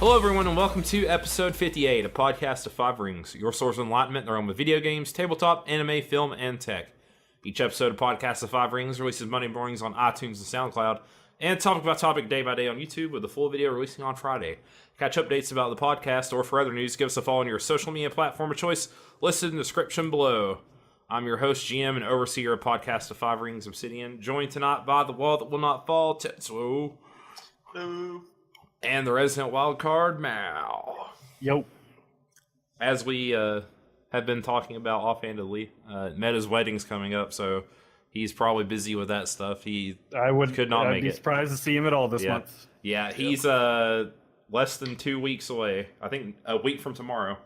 Hello everyone and welcome to episode 58, a podcast of Five Rings, your source of enlightenment in the realm of video games, tabletop, anime, film, and tech. Each episode of Podcast of Five Rings releases Monday mornings on iTunes and SoundCloud, and topic by topic day by day on YouTube, with the full video releasing on Friday. Catch updates about the podcast or for other news, give us a follow on your social media platform of choice, listed in the description below. I'm your host, GM, and overseer of Podcast of Five Rings, Obsidian, joined tonight by the wall that will not fall, Tetsuo. Hello. And the resident wildcard, Mao. Yo. As we have been talking about offhandedly, Meta's wedding's coming up, so he's probably busy with that stuff. Could not make it. I'd be surprised to see him at all this month. Yeah, he's less than 2 weeks away. I think a week from tomorrow.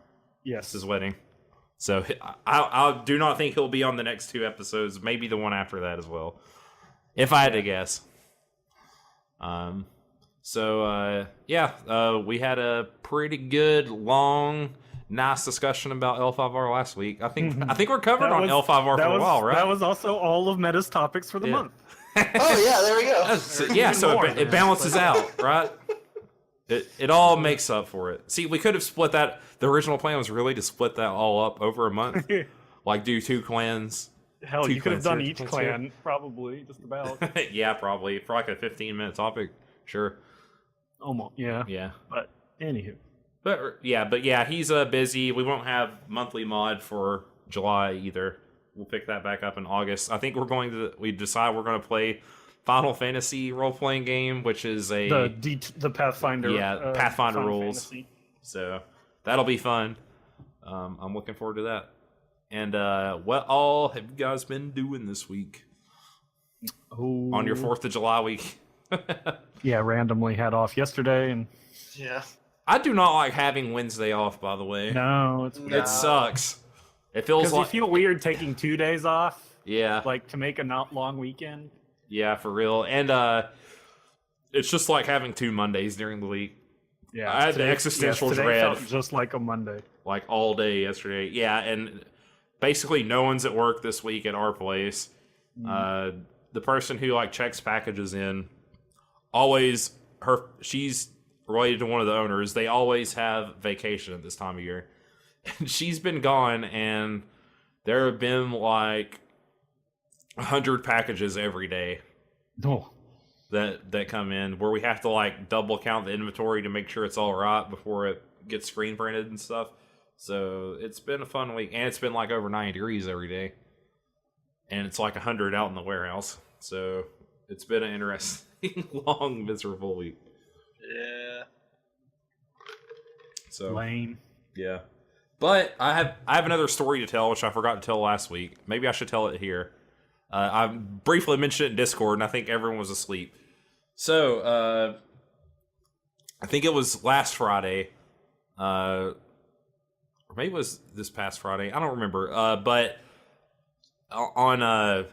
Yes. His wedding. So I do not think he'll be on the next two episodes. Maybe the one after that as well, if I had to guess. We had a pretty good, long, nice discussion about L5R last week. I think we're covered on L5R for a while, right? That was also all of Meta's topics for the month. Oh yeah, there we go. So it balances out, right? It all makes up for it. See, we could have split that. The original plan was really to split that all up over a month, like do two clans. Hell, you could have done each clan, probably, just about. Yeah, probably for like a 15-minute topic. Sure. Almost, yeah. Yeah. But anywho. But yeah, he's busy. We won't have monthly mod for July either. We'll pick that back up in August. I think we decide we're going to play Final Fantasy role-playing game, which is the Pathfinder. Yeah, Pathfinder Final rules. Fantasy. So that'll be fun. I'm looking forward to that. And what all have you guys been doing this week? Oh. On your 4th of July week? Yeah, randomly had off yesterday, and Yeah. I do not like having Wednesday off, by the way. no, It sucks. It feels like you feel weird taking 2 days off. Yeah. Like to make a not long weekend. Yeah, for real. And it's just like having 2 Mondays during the week. Yeah, I had the existential today dread felt just like a Monday. like all day yesterday. Yeah, and basically no one's at work this week at our place. The person who like checks packages in, she's related to one of the owners. They always have vacation at this time of year. And she's been gone, and there have been like 100 packages every day. No. That come in where we have to like double count the inventory to make sure it's all right before it gets screen printed and stuff. So it's been a fun week, and it's been like over 90 degrees every day, and it's like 100 out in the warehouse. So it's been an interesting, long, miserable week. Yeah. So Lame. yeah, but I have another story to tell, which I forgot to tell last week. Maybe I should tell it here. I briefly mentioned it in Discord, and I think everyone was asleep. So, I think it was last Friday, or maybe it was this past Friday. I don't remember. But on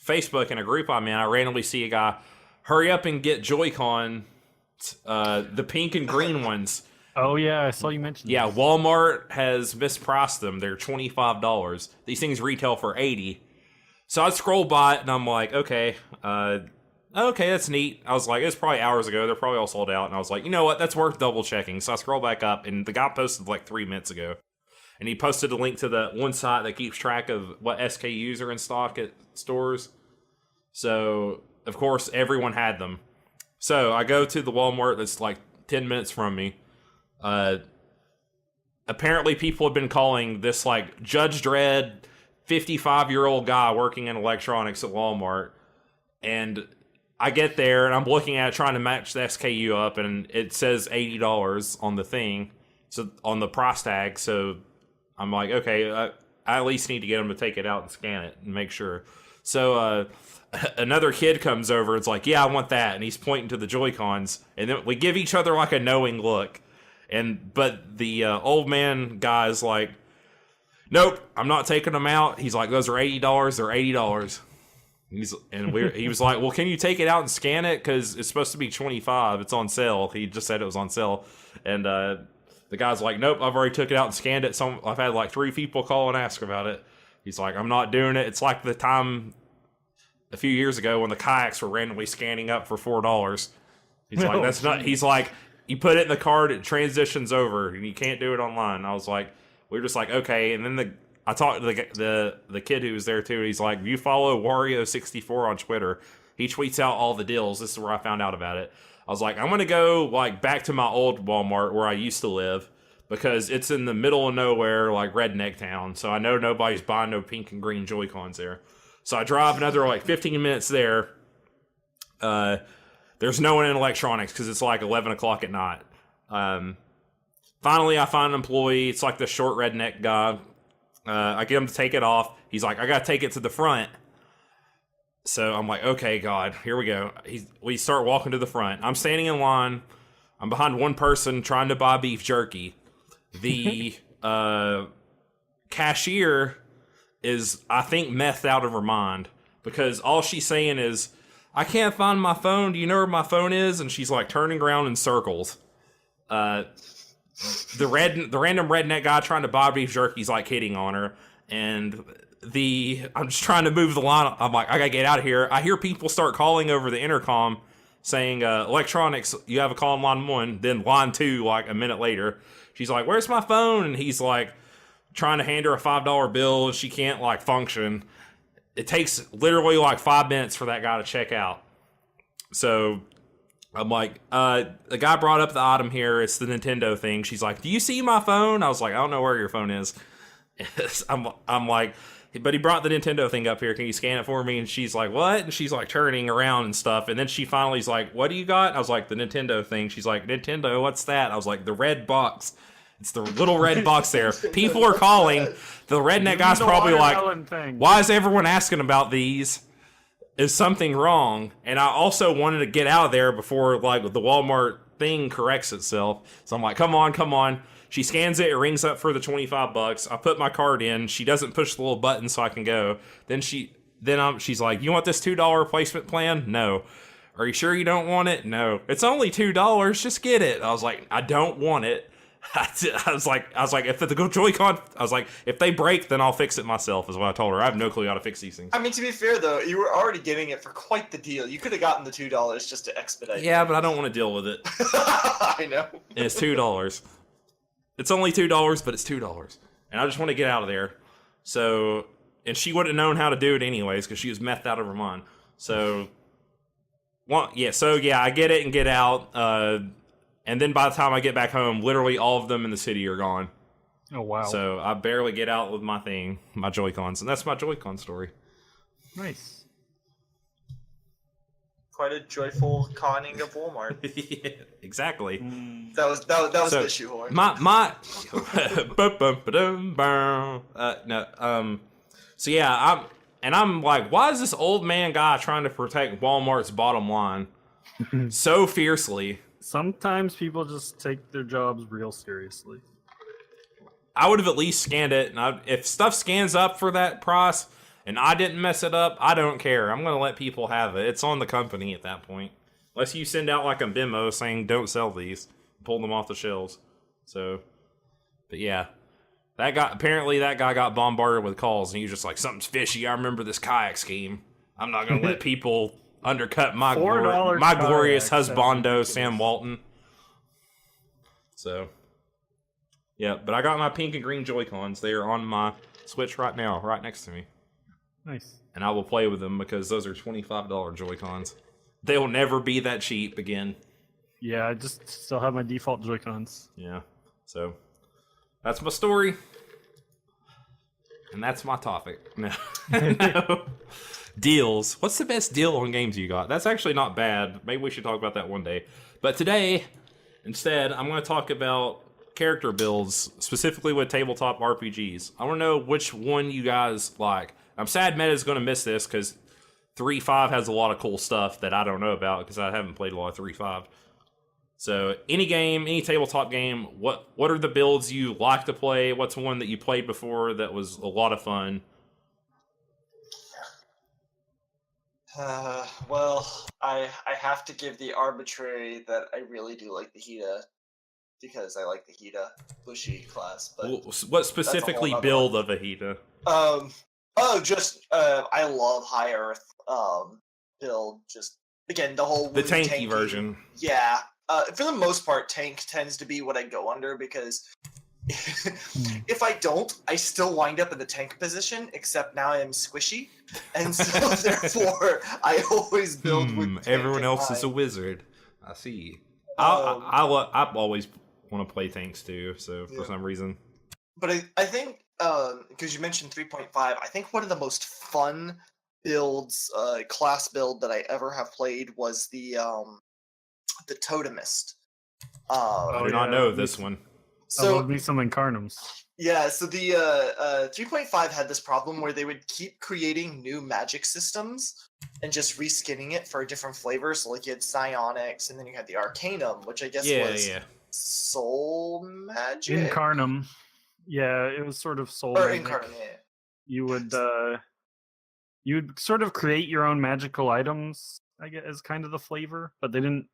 Facebook in a group I'm in, I randomly see a guy, hurry up and get Joy-Con, the pink and green ones. Oh yeah, I saw you mention. Yeah, this. Walmart has mispriced them. They're $25. These things retail for $80. So I scroll by it, and I'm like, okay, that's neat. I was like, it's probably hours ago. They're probably all sold out. And I was like, you know what? That's worth double checking. So I scroll back up, and the guy posted like 3 minutes ago. And he posted a link to the one site that keeps track of what SKUs are in stock at stores. So, of course, everyone had them. So I go to the Walmart that's like 10 minutes from me. Apparently people have been calling this like Judge Dredd 55-year-old guy working in electronics at Walmart, and I get there and I'm looking at it trying to match the SKU up, and it says $80 on the thing, so on the price tag. So I'm like, okay, I at least need to get him to take it out and scan it and make sure. So another kid comes over. It's like, yeah, I want that, and he's pointing to the Joy-Cons, and then we give each other like a knowing look, but the old man guy's like, nope, I'm not taking them out. He's like, those are $80. They're $80. He was like, well, can you take it out and scan it? Because it's supposed to be $25. It's on sale. He just said it was on sale. And the guy's like, nope, I've already took it out and scanned it. I've had like 3 people call and ask about it. He's like, I'm not doing it. It's like the time a few years ago when the kayaks were randomly scanning up for $4. He's like, that's not. He's like, you put it in the card, it transitions over, and you can't do it online. I was like, we were just like, okay. And then I talked to the kid who was there too. He's like, you follow Wario64 on Twitter. He tweets out all the deals. This is where I found out about it. I was like, I'm gonna go like back to my old Walmart where I used to live because it's in the middle of nowhere, like redneck town. So I know nobody's buying no pink and green Joy-Cons there. So I drive another like 15 minutes there. There's no one in electronics because it's like 11 o'clock at night. Finally, I find an employee. It's like the short redneck guy. I get him to take it off. He's like, I gotta take it to the front. So I'm like, okay, God, here we go. We start walking to the front. I'm standing in line. I'm behind one person trying to buy beef jerky. The cashier is, I think, methed out of her mind because all she's saying is, I can't find my phone. Do you know where my phone is? And she's like turning around in circles. The random redneck guy trying to buy beef jerky's like hitting on her, and I'm just trying to move the line. I'm like, I gotta get out of here. I hear people start calling over the intercom saying, electronics, you have a call on line 1, then line 2 like a minute later. She's like, where's my phone? And he's like trying to hand her a $5 bill and she can't like function. It takes literally like 5 minutes for that guy to check out. So I'm like, the guy brought up the item here. It's the Nintendo thing. She's like, do you see my phone? I was like, I don't know where your phone is. I'm like, but he brought the Nintendo thing up here. Can you scan it for me? And she's like, what? And she's like turning around and stuff. And then she finally's like, what do you got? I was like, the Nintendo thing. She's like, Nintendo, what's that? I was like, the red box. It's the little red box there. People are calling. The redneck guy's probably like, why is everyone asking about these? Is something wrong? And I also wanted to get out of there before like the Walmart thing corrects itself. So I'm like, come on. She scans it. It rings up for the $25. I put my card in. She doesn't push the little button so I can go. Then she's like, you want this $2 replacement plan? No. Are you sure you don't want it? No. It's only $2. Just get it. I was like, I don't want it. I was like, if the Joy-Con, I was like, if they break, then I'll fix it myself, is what I told her. I have no clue how to fix these things. I mean, to be fair, though, you were already getting it for quite the deal. You could have gotten the $2 just to expedite Yeah, but I don't want to deal with it. I know. And it's $2. It's only $2, but it's $2. And I just want to get out of there. So, and she would have known how to do it anyways, because she was methed out of her mind. So, I get it and get out. And then by the time I get back home, literally all of them in the city are gone. Oh, wow. So I barely get out with my Joy-Cons. And that's my Joy-Con story. Nice. Quite a joyful conning of Walmart. Yeah, exactly. That was So, the shoehorn. So yeah, I'm like, why is this old man guy trying to protect Walmart's bottom line so fiercely? Sometimes people just take their jobs real seriously. I would have at least scanned it, and if stuff scans up for that price and I didn't mess it up, I don't care. I'm gonna let people have it. It's on the company at that point, unless you send out like a memo saying don't sell these, pull them off the shelves. So, but yeah, that guy got bombarded with calls, and he was just like, something's fishy. I remember this kayak scheme. I'm not gonna let people undercut my glorious husbando, Sam Walton. So, yeah, but I got my pink and green Joy-Cons. They are on my Switch right now, right next to me. Nice. And I will play with them because those are $25 Joy-Cons. They'll never be that cheap again. Yeah, I just still have my default Joy-Cons. Yeah, so that's my story. And that's my topic. No. No. Deals. What's the best deal on games you got? That's actually not bad. Maybe we should talk about that one day. But today, instead, I'm going to talk about character builds, specifically with tabletop RPGs. I want to know which one you guys like. I'm sad Meta's going to miss this because 3.5 has a lot of cool stuff that I don't know about because I haven't played a lot of 3.5. So any game, any tabletop game, what are the builds you like to play? What's one that you played before that was a lot of fun? Well, I have to give the arbitrary that I really do like the Hida because I like the Hida Bushi class. But what specifically build of a Hida? I love High Earth build. Just again the whole the tanky version. Yeah, for the most part, tank tends to be what I go under because if I don't, I still wind up in the tank position. Except now I am squishy, and so therefore I always build with tank everyone in else is a mind. wizard. I see. Um, I always want to play tanks too. So for Yeah. some reason, But I think because you mentioned 3.5, I think one of the most fun builds, class build that I ever have played was the Totemist. I do not know this one. I love So me some Incarnums. yeah, so the 3.5 had this problem where they would keep creating new magic systems and just reskinning it for a different flavor. So like you had psionics, and then you had the Arcanum, which I guess was soul magic Incarnum. Yeah, it was sort of soul or magic. Incarnum. Yeah. You would sort of create your own magical items, I guess, as kind of the flavor, but they didn't.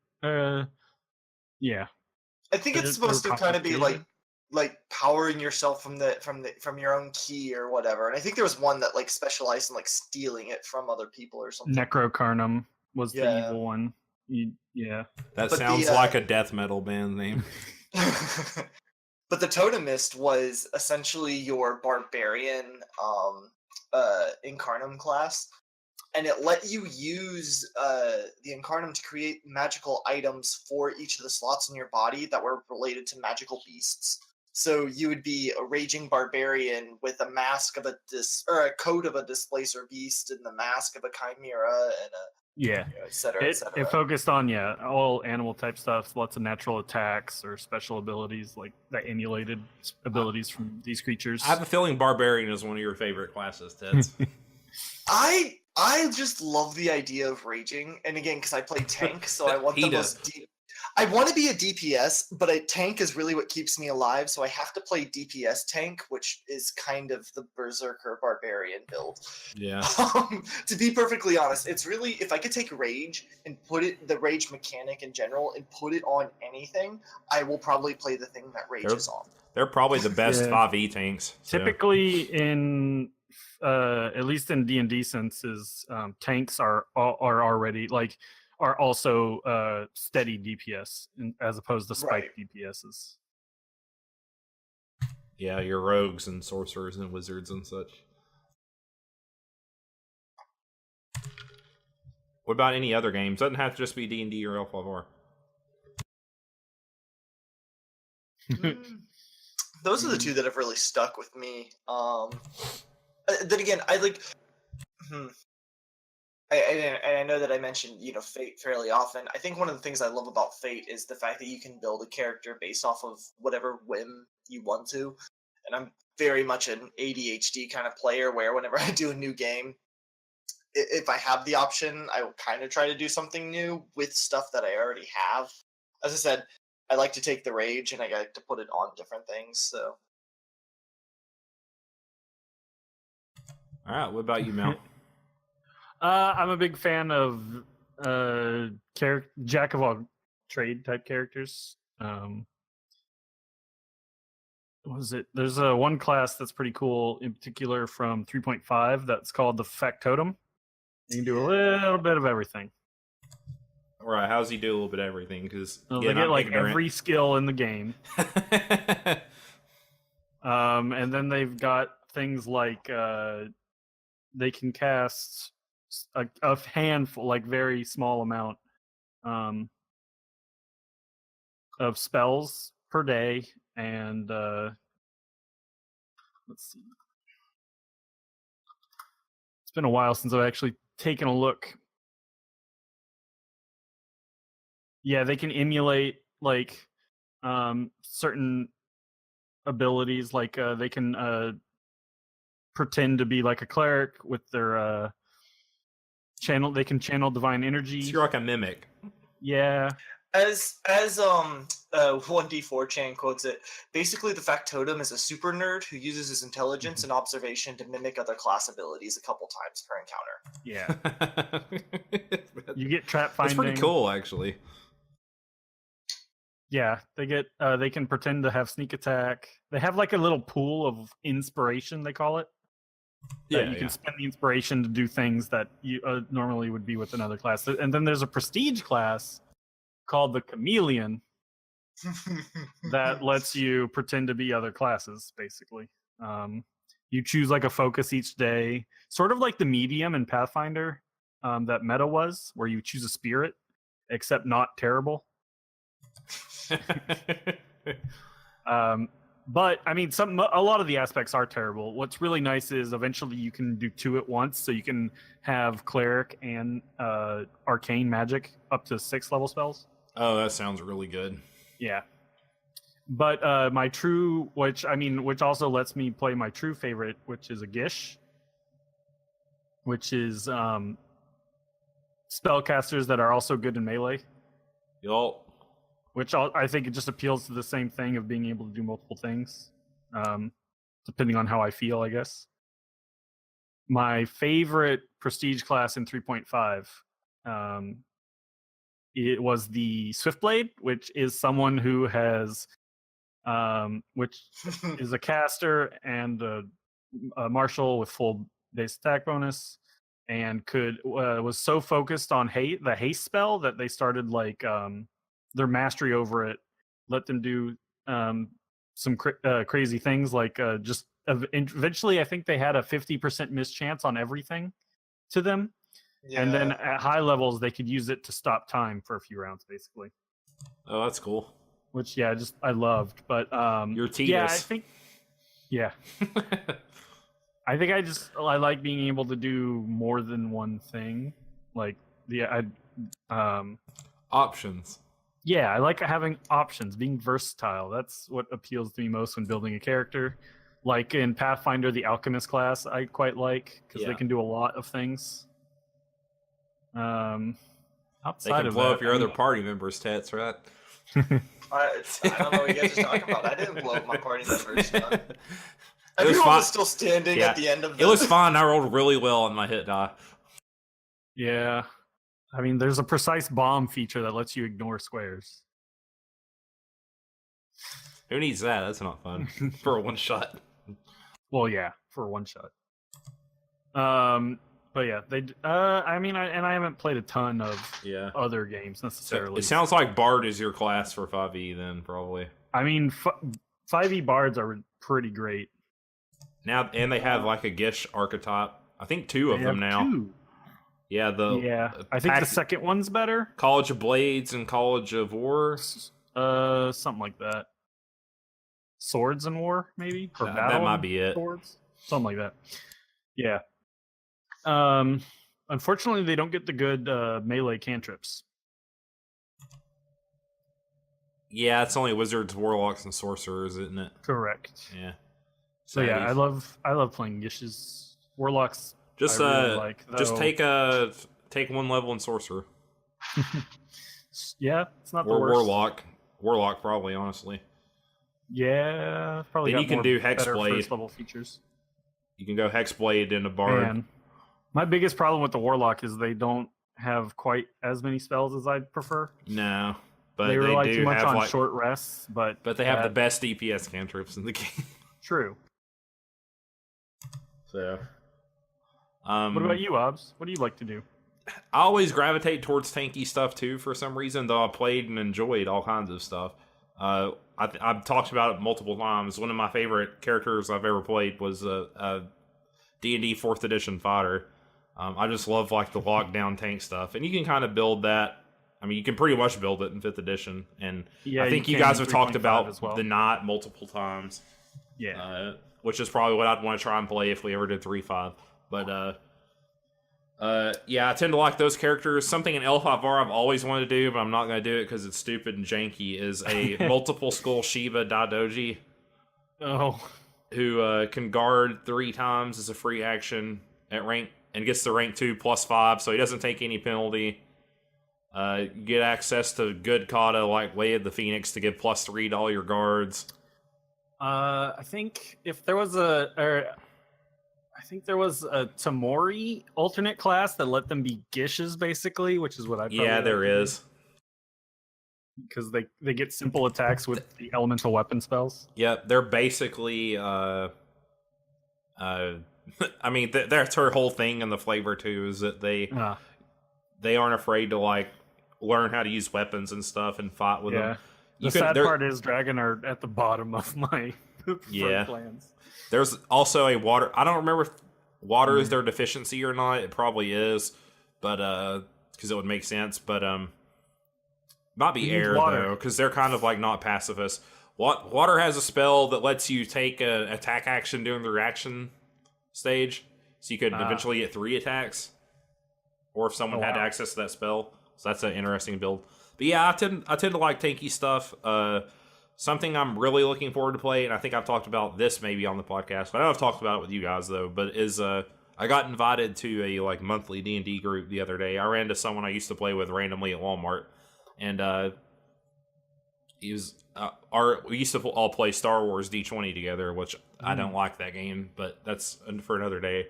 Yeah, I think it's supposed to kind of be like powering yourself from your own key or whatever. And I think there was one that like specialized in like stealing it from other people or something. Necrocarnum was the Yeah. evil one. Yeah. That But sounds the, like a death metal band name. But the Totemist was essentially your barbarian Incarnum class, and it let you use the Incarnum to create magical items for each of the slots in your body that were related to magical beasts. So you would be a raging barbarian with a mask of a coat of a displacer beast, and the mask of a chimera, and et cetera, et cetera. It focused on all animal type stuff, lots of natural attacks or special abilities like that emulated abilities from these creatures. I have a feeling barbarian is one of your favorite classes, Teds. I just love the idea of raging, and again, because I play tank, so I want the most deep. I want to be a DPS, but a tank is really what keeps me alive, so I have to play DPS tank, which is kind of the berserker barbarian build. Yeah. To be perfectly honest, it's really, if I could take rage and put it, the rage mechanic in general, and put it on anything, I will probably play the thing that rage is on. They're probably the best 5e tanks. So. Typically in at least in D&D senses, tanks are already are also steady DPS as opposed to spike DPSs. Yeah, your rogues and sorcerers and wizards and such. What about any other games? Doesn't have to just be D&D or L5R. Those are the two that have really stuck with me. Then again, I like. I know that I mentioned Fate fairly often. I think one of the things I love about Fate is the fact that you can build a character based off of whatever whim you want to. And I'm very much an ADHD kind of player where whenever I do a new game, if I have the option, I will kind of try to do something new with stuff that I already have. As I said, I like to take the rage and I like to put it on different things. So. All right, what about you, Mel? I'm a big fan of jack of all trade type characters. What was it? There's one class that's pretty cool, in particular from 3.5, that's called the Factotum. You can do a little bit of everything. All right, how does he do a little bit of everything? Because they get every skill in the game. And then they've got things like they can cast a handful, very small amount of spells per day, and let's see. It's been a while since I've actually taken a look. Yeah, they can emulate certain abilities, they can pretend to be like a cleric with their channel. They can channel divine energy. So you're like a mimic. Yeah. As 1D4chan quotes it, basically the Factotum is a super nerd who uses his intelligence and observation to mimic other class abilities a couple times per encounter. Yeah. You get trap finding. That's pretty cool, actually. Yeah, they can pretend to have sneak attack. They have a little pool of inspiration, they call it. Yeah, you can spend the inspiration to do things that you normally would be with another class. And then there's a prestige class called the Chameleon that lets you pretend to be other classes, basically. You choose like a focus each day, sort of like the medium in Pathfinder that meta was, where you choose a spirit, except not terrible. But I mean, a lot of the aspects are terrible. What's really nice is eventually you can do 2 at once, so you can have cleric and arcane magic up to 6 level spells. Oh, that sounds really good. Yeah. But my true, which also lets me play my true favorite, which is a Gish, which is spellcasters that are also good in melee. Yup. Which I think it just appeals to the same thing of being able to do multiple things, depending on how I feel, I guess. My favorite prestige class in 3.5, it was the Swiftblade, which is someone who has, which is a caster and a martial with full base attack bonus, and was so focused on the haste spell that they started like their mastery over it let them do some crazy things, like just eventually I think they had a 50% miss chance on everything to them. Yeah. And then at high levels they could use it to stop time for a few rounds, basically. Oh, that's cool. Which I loved. But you're tedious. I think I like being able to do more than one thing, like options. Yeah, I like having options, being versatile. That's what appeals to me most when building a character. Like in Pathfinder, the Alchemist class, I quite like because they can do a lot of things. Outside they can of blow that, up your other party members' tats, right? I don't know what you guys are talking about. I didn't blow up my party members. Everyone was still standing at the end of this. It was fine. I rolled really well on my hit die. Yeah. I mean, there's a precise bomb feature that lets you ignore squares. Who needs that? That's not fun. For a one shot. Well, yeah, for a one shot. But yeah, I haven't played a ton of other games necessarily. It sounds like Bard is your class for 5e then, probably. I mean, 5e Bards are pretty great. Now, and they have like a Gish archetype. I think 2 of them now. 2. Yeah, I think the second one's better. College of Blades and College of War. Something like that. Swords and War, maybe? Or Battle that might be it. Swords? Something like that. Yeah. Unfortunately, they don't get the good melee cantrips. Yeah, it's only wizards, warlocks, and sorcerers, isn't it? Correct. Yeah. So yeah, I love playing Gishes. Warlocks. Just just take one level in sorcerer. Yeah, it's not the or worst. Warlock probably, honestly. Yeah, probably. Then you can do Hexblade. First level features. You can go Hexblade into Bard. Man, my biggest problem with the Warlock is they don't have quite as many spells as I'd prefer. No, but they rely do too much have on short rests. But they have the best DPS cantrips in the game. True. So. What about you, Obs? What do you like to do? I always gravitate towards tanky stuff too for some reason, though I played and enjoyed all kinds of stuff. I've talked about it multiple times. One of my favorite characters I've ever played was a D&D 4th edition fighter. I just love like the lockdown tank stuff, and you can kind of build that. I mean, you can pretty much build it in 5th edition, and I think you guys have talked about the Knot multiple times. Yeah, which is probably what I'd want to try and play if we ever did 3.5. But yeah, I tend to like those characters. Something in L5R I've always wanted to do, but I'm not going to do it because it's stupid and janky, is a multiple skull Shiva Daidoji. Oh. Who can guard 3 times as a free action at rank, and gets to rank 2 +5, so he doesn't take any penalty. You get access to good kata like Way of the Phoenix to give +3 to all your guards. I think if there was a Tamori alternate class that let them be Gishes, basically, which is what I probably there is. Because they get simple attacks with the elemental weapon spells. Yep, they're basically I mean, that's her whole thing in the flavor too, is that they aren't afraid to like learn how to use weapons and stuff and fight with them. The sad part is Dragon are at the bottom of my plans. There's also a water. I don't remember if water is their deficiency or not. It probably is, but because it would make sense. But might be air though, because they're kind of like not pacifist. Water has a spell that lets you take an attack action during the reaction stage, so you could eventually get 3 attacks, or if someone had access to that spell. So that's an interesting build. But yeah, I tend to like tanky stuff. Something I'm really looking forward to play, and I think I've talked about this maybe on the podcast. I know I've talked about it with you guys though. But is I got invited to a like monthly D&D group the other day. I ran into someone I used to play with randomly at Walmart, and he was we used to all play Star Wars D20 together, which I don't like that game, but that's for another day.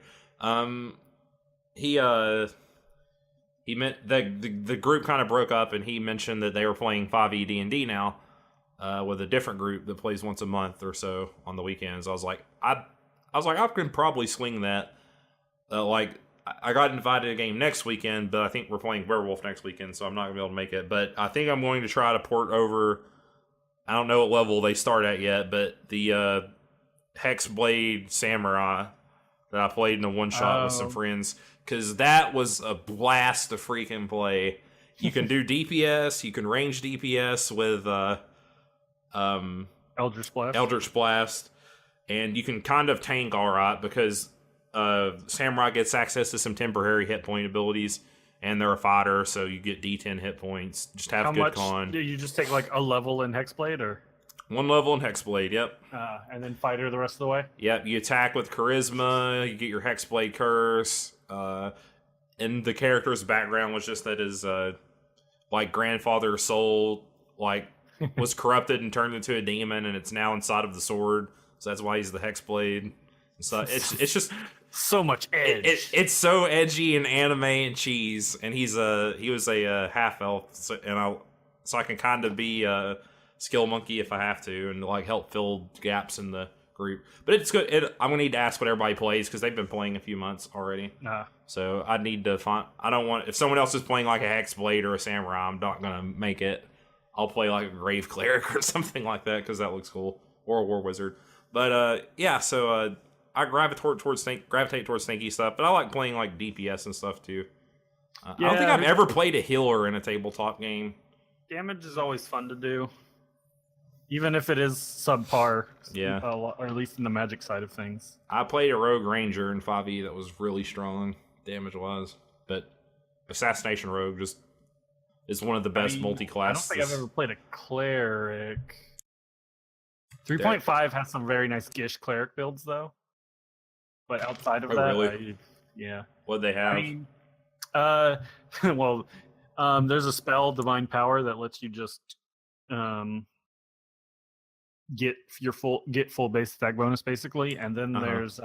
He meant the group kind of broke up, and he mentioned that they were playing 5e D&D now with a different group that plays once a month or so on the weekends. I was like, I can probably swing that. I got invited to a game next weekend, but I think we're playing Werewolf next weekend, so I'm not gonna be able to make it. But I think I'm going to try to port over. I don't know what level they start at yet, but the Hexblade Samurai that I played in a one shot with some friends. Because that was a blast to freaking play. You can do DPS, you can range DPS with Eldritch Blast, and you can kind of tank alright because Samurai gets access to some temporary hit point abilities, and they're a fighter, so you get D10 hit points. Just have good con. Do you just take like a level in Hexblade, or 1 level in Hexblade? Yep. And then fighter the rest of the way. Yep. You attack with Charisma. You get your Hexblade Curse. And the character's background was just that his like grandfather's soul like was corrupted and turned into a demon, and it's now inside of the sword. So that's why he's the Hexblade. So it's just so much edge. It's so edgy and anime and cheese. And he was a half elf, so I can kind of be a skill monkey if I have to, and like help fill gaps in the group. But it's good. I'm gonna need to ask what everybody plays because they've been playing a few months already. So I need to find. I don't want, if someone else is playing like a Hexblade or a Samurai, I'm not gonna make it. I'll play like a Grave Cleric or something like that because that looks cool, or a War Wizard. But yeah, so I gravitate towards tanky stuff, but I like playing like DPS and stuff too. I don't think I've ever played a healer in a tabletop game. Damage is always fun to do, even if it is subpar. Yeah, or at least in the magic side of things. I played a Rogue Ranger in 5e that was really strong damage-wise, but Assassination Rogue just is one of the best multi-class. I don't think I've ever played a cleric. 3.5 has some very nice Gish cleric builds though, but outside of that, really? What'd they have? There's a spell, Divine Power, that lets you just get full base attack bonus basically, and then there's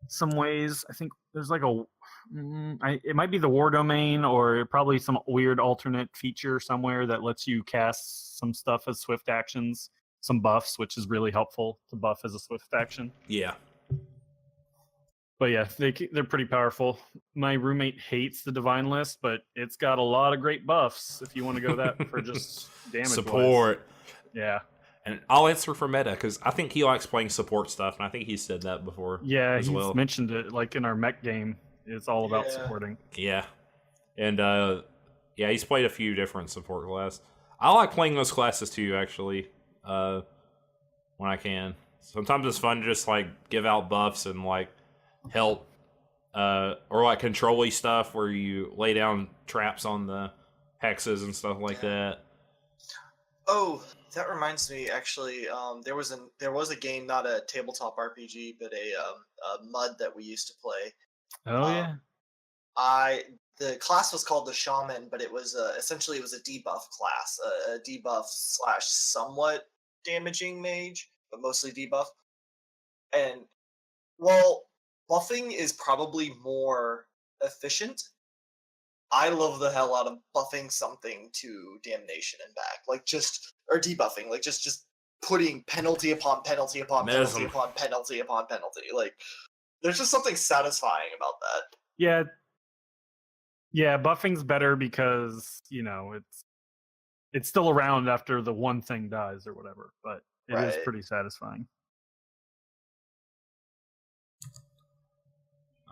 some ways. I think there's like it might be the War Domain, or probably some weird alternate feature somewhere that lets you cast some stuff as swift actions, some buffs, which is really helpful to buff as a swift action. Yeah. But yeah, they're pretty powerful. My roommate hates the Divine List, but it's got a lot of great buffs if you want to go that for just damage support. Yeah. And I'll answer for meta because I think he likes playing support stuff, and I think he's said that before. Yeah, he's mentioned it. Like in our mech game, it's all about supporting. Yeah, and he's played a few different support classes. I like playing those classes too, actually, when I can. Sometimes it's fun to just like give out buffs and like help, or like control-y stuff where you lay down traps on the hexes and stuff like that. Oh. That reminds me, actually, there was a game, not a tabletop RPG, but a MUD that we used to play. Oh yeah. The class was called the Shaman, but it was essentially it was a debuff class, a debuff / somewhat damaging mage, but mostly debuff. And while buffing is probably more efficient, I love the hell out of buffing something to damnation and back, or debuffing, like just putting penalty upon penalty upon penalty upon penalty upon penalty. Like, there's just something satisfying about that. Yeah, Yeah, buffing's better because it's still around after the one thing dies or whatever, but it is Right. pretty satisfying.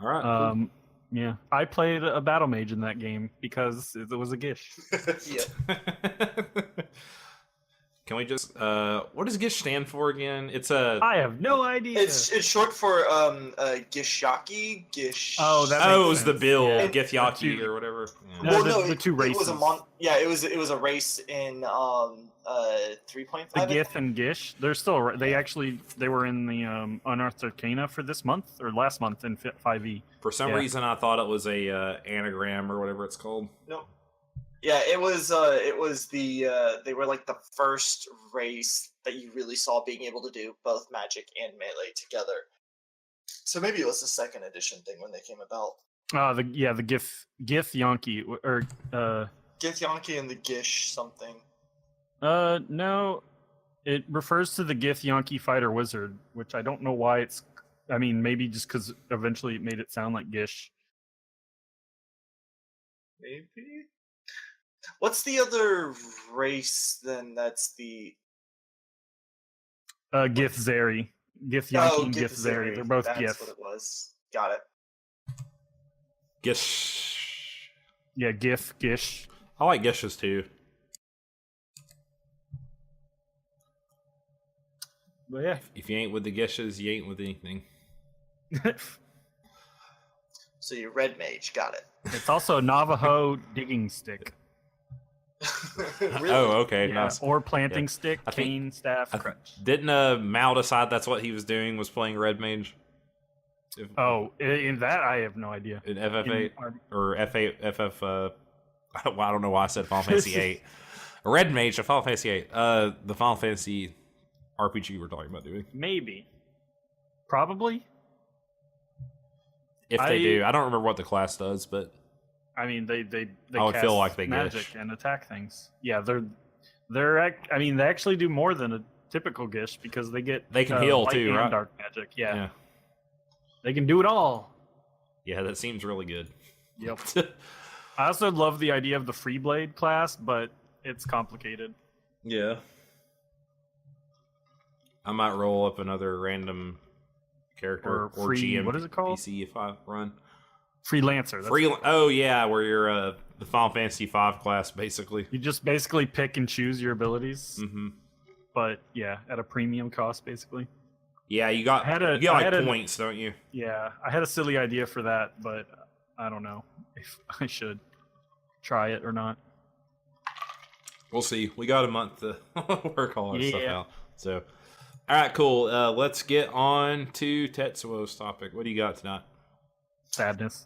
All right. Cool. Yeah, I played a battle mage in that game because it was a gish. Yeah. Can we just what does GISH stand for again? It's a I have no idea. It's short for Gishaki, Gish. Oh, that oh, makes it was the sense. bill Yeah. Githyanki The two- or whatever. Yeah. No, Well, the- no, the two it was a races. it was a race in 3.5. The Gith and Gish, they're still. They were in the Unearthed Arcana for this month or last month in 5e. For some Yeah. reason, I thought it was a anagram or whatever it's called. No. Yeah, it was the they were like the first race that you really saw being able to do both magic and melee together. So maybe it was the second edition thing when they came about. The Githyanki or Githyanki and the Gish something. no, it refers to the Githyanki fighter wizard, which I don't know why it's. I mean, maybe just because eventually it made it sound like Gish. Maybe. What's the other race then? That's the Githzeri. Githyanki and Githzeri. Githzeri. They're both That's Gith. what it was. Got it. Gish. Yeah, Gish. I like Gishes too. But yeah. If you ain't with the Gishes, you ain't with anything. So you're red mage. Got it. It's also Navajo digging stick. Really? Oh, okay. Yeah, Nice. or planting Yeah. stick, I think- cane, staff, crutch. Didn't Mao decide that's what he was doing? Was playing Red Mage? Oh, in that I have no idea. In FF8 In our- or F8 FF. Well, I don't know why I said Final Fantasy 8. Red Mage of Final Fantasy 8. The Final Fantasy RPG we're talking about doing. Maybe. Probably. If they do, I don't remember what the class does, but I mean, they I would cast feel like they magic gish. and attack things. Yeah, I mean, they actually do more than a typical gish because they get They can heal light too, and right? dark magic. Yeah, they can do it all. Yeah, that seems really good. Yep. I also love the idea of the free blade class, but it's complicated. Yeah. I might roll up another random character Or free- GM what is it called? PC if I run. Freelancer. That's Oh yeah, where you're the Final Fantasy 5 class basically. You just basically pick and choose your abilities, Mm-hmm. but yeah, at a premium cost, basically. Yeah, you got points, don't you? Yeah, I had a silly idea for that, but I don't know if I should try it or not. We'll see. We got a month to work all our stuff Yeah. out. So, all right, cool. Let's get on to Tetsuo's topic. What do you got tonight? Sadness.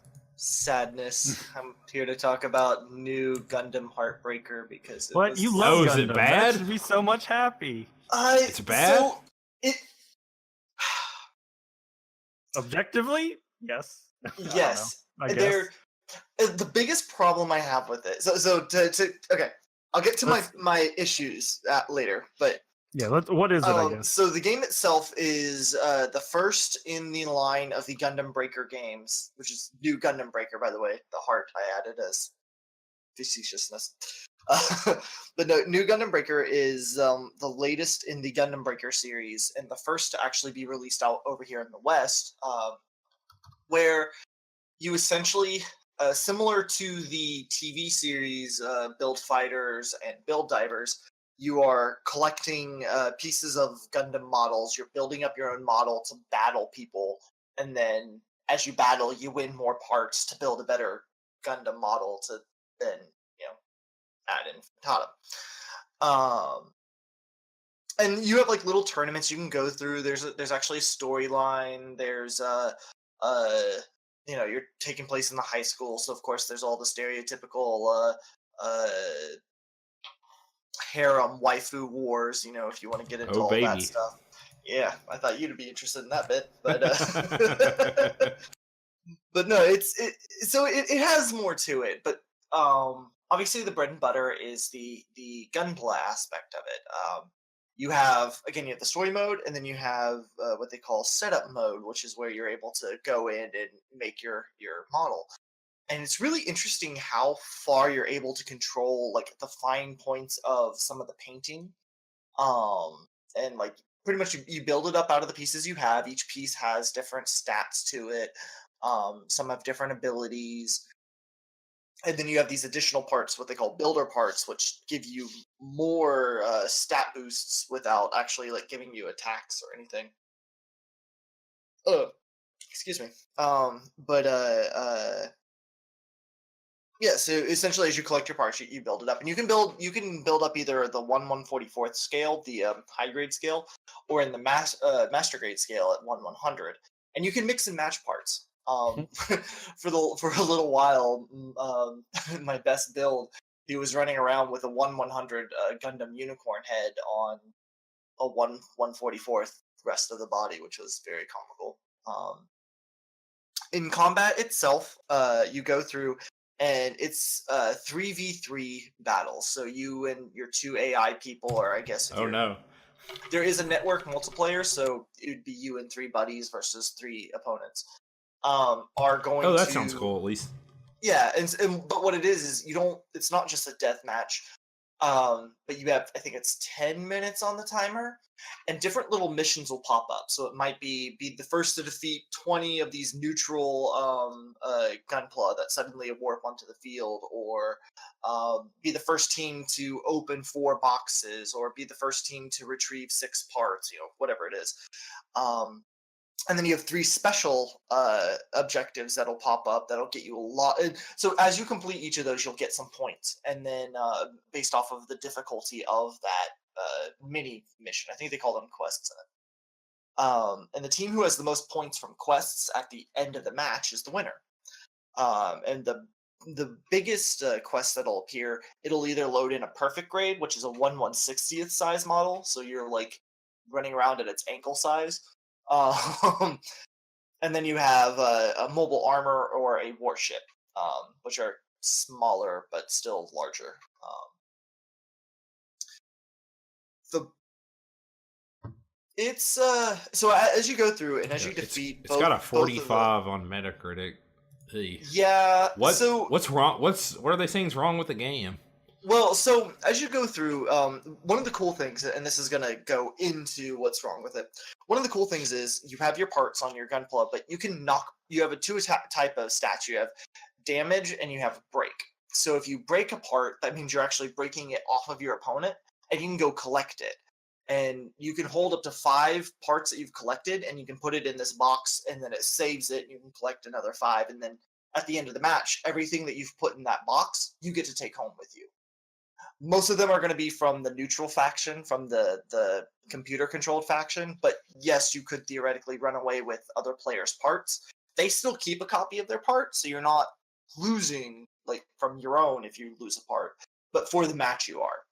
I'm here to talk about new Gundam Heartbreaker because it What? was... You love Oh, Gundam. is it bad? That should be so much happy. It's bad? So it... Objectively, yes. I don't yes. know, I guess. They're the biggest problem I have with it. So okay, I'll get to my issues later, but Yeah, what is it, I guess? so the game itself is the first in the line of the Gundam Breaker games, which is new Gundam Breaker, by the way. The heart I added as facetiousness. But no, new Gundam Breaker is the latest in the Gundam Breaker series, and the first to actually be released out over here in the West, where you essentially, similar to the TV series Build Fighters and Build Divers, you are collecting pieces of Gundam models. You're building up your own model to battle people, and then as you battle, you win more parts to build a better Gundam model to then, add in Tatum. And you have like little tournaments you can go through. There's actually a storyline. There's you're taking place in the high school, so of course there's all the stereotypical harem waifu wars, if you want to get into all that stuff. Yeah, I thought you'd be interested in that bit, but but no, it has more to it, but obviously the bread and butter is the gunpla aspect of it. You have the story mode, and then you have what they call setup mode, which is where you're able to go in and make your model. and it's really interesting how far you're able to control like the fine points of some of the painting. And like pretty much you build it up out of the pieces you have. Each piece has different stats to it. Some have different abilities, and then you have these additional parts, what they call builder parts, which give you more stat boosts without actually like giving you attacks or anything. Oh, excuse me. But Yeah, so essentially, as you collect your parts, you build it up, and you can build up either the 1/144th scale, the high grade scale, or in the master grade scale at 1/100, and you can mix and match parts. For a little while, my best build, he was running around with a 1/100 Gundam unicorn head on a 1/144th rest of the body, which was very comical. In combat itself, you go through, and it's 3v3 battles. So you and your two AI people, or I guess if Oh no. there is a network multiplayer, so it'd be you and three buddies versus three opponents. Are going Oh, that to sounds cool. At least. Yeah, and but what it is you don't. It's not just a death match. But you have, I think it's 10 minutes on the timer, and different little missions will pop up. So it might be the first to defeat 20 of these neutral gunpla that suddenly warp onto the field, or be the first team to open 4 boxes, or be the first team to retrieve 6 parts, whatever it is. And then you have 3 special objectives that'll pop up that'll get you a lot. So as you complete each of those, you'll get some points, and then based off of the difficulty of that mini mission, I think they call them quests. And the team who has the most points from quests at the end of the match is the winner. And the biggest quest that'll appear, it'll either load in a perfect grade, which is a 1/160th size model, so you're like running around at its ankle size. And then you have a mobile armor or a warship, which are smaller but still larger. The It's so as you go through and as you defeat, it's got a 45 on Metacritic. Hey. Yeah. What's wrong? What are they saying is wrong with the game? Well, so as you go through, one of the cool things, and this is going to go into what's wrong with it. One of the cool things is you have your parts on your gunpla, but you can you have a type of stats. You have damage and you have break. So if you break a part, that means you're actually breaking it off of your opponent, and you can go collect it. And you can hold up to 5 parts that you've collected, and you can put it in this box, and then it saves it, and you can collect another 5, and then at the end of the match, everything that you've put in that box, you get to take home with you. Most of them are going to be from the neutral faction, from the computer-controlled faction, but yes, you could theoretically run away with other players' parts. They still keep a copy of their part, so you're not losing like from your own if you lose a part, but for the match you are.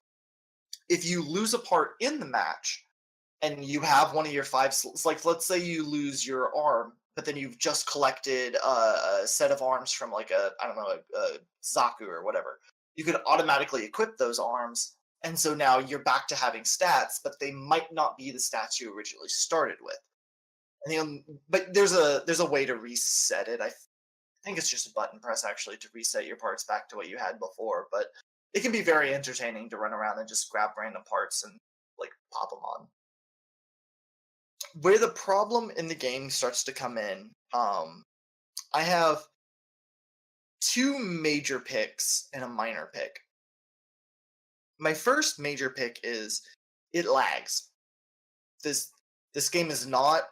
If you lose a part in the match, and you have one of your 5, like let's say you lose your arm, but then you've just collected a set of arms from like a Zaku or whatever. You could automatically equip those arms, and so now you're back to having stats, but they might not be the stats you originally started with. And but there's a way to reset it. I think it's just a button press actually to reset your parts back to what you had before, but it can be very entertaining to run around and just grab random parts and like pop them on. Where the problem in the game starts to come in, I have 2 major picks and a minor pick. My first major pick is it lags. This game is not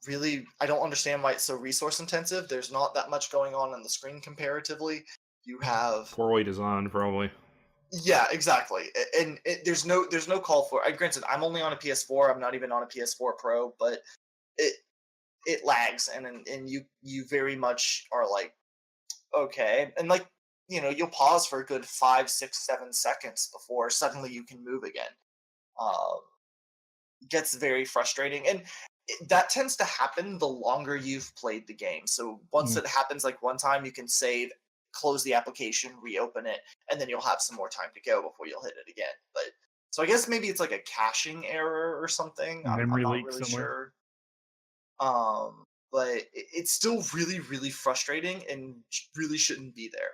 really, I don't understand why it's so resource intensive. There's not that much going on the screen comparatively. You have poorly designed, probably. Yeah, exactly. And there's no call for. Granted, I'm only on a PS4. I'm not even on a PS4 Pro, but it lags, and you very much are like, okay, and like you'll pause for a good 5, 6, 7 seconds before suddenly you can move again. Gets very frustrating, and that tends to happen the longer you've played the game. So once it happens like one time, you can save, close the application, reopen it, and then you'll have some more time to go before you'll hit it again. But so I guess maybe it's like a caching error or something. I'm not really sure. but it's still really, really frustrating and really shouldn't be there.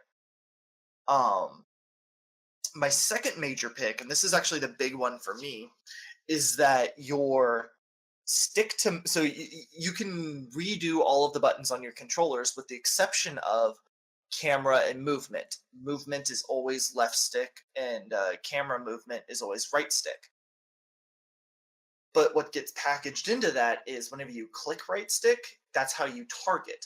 My second major pick, and this is actually the big one for me, is that your stick to so you can redo all of the buttons on your controllers with the exception of camera and movement. Movement is always left stick, and camera movement is always right stick. But what gets packaged into that is whenever you click right stick, that's how you target.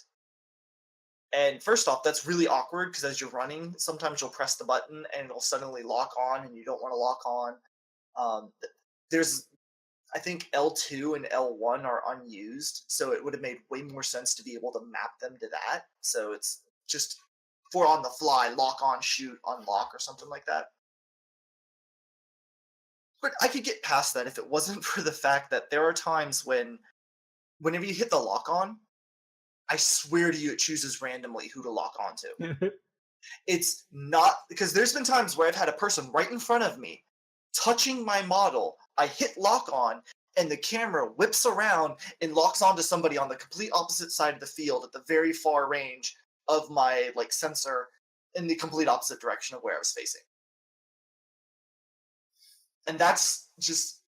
And first off, that's really awkward because as you're running, sometimes you'll press the button and it'll suddenly lock on, and you don't want to lock on. There's, I think L2 and L1 are unused, so it would have made way more sense to be able to map them to that. So it's just for on the fly, lock on, shoot, unlock, or something like that. But I could get past that if it wasn't for the fact that there are times whenever you hit the lock on, I swear to you, it chooses randomly who to lock onto. It's not because there's been times where I've had a person right in front of me touching my model. I hit lock on, and the camera whips around and locks onto somebody on the complete opposite side of the field at the very far range of my sensor in the complete opposite direction of where I was facing. And that's just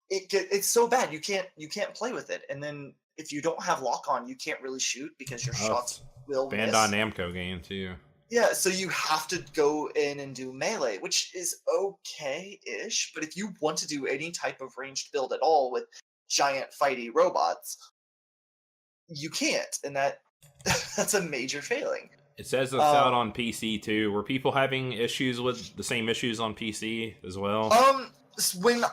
it's so bad you can't play with it. And then if you don't have lock on, you can't really shoot because your shots will miss. Bandai Namco game too. Yeah, so you have to go in and do melee, which is okay-ish, but if you want to do any type of ranged build at all with giant fighty robots, you can't, and that's a major failing. It says it's out on PC too. Were people having issues with the same issues on PC as well? When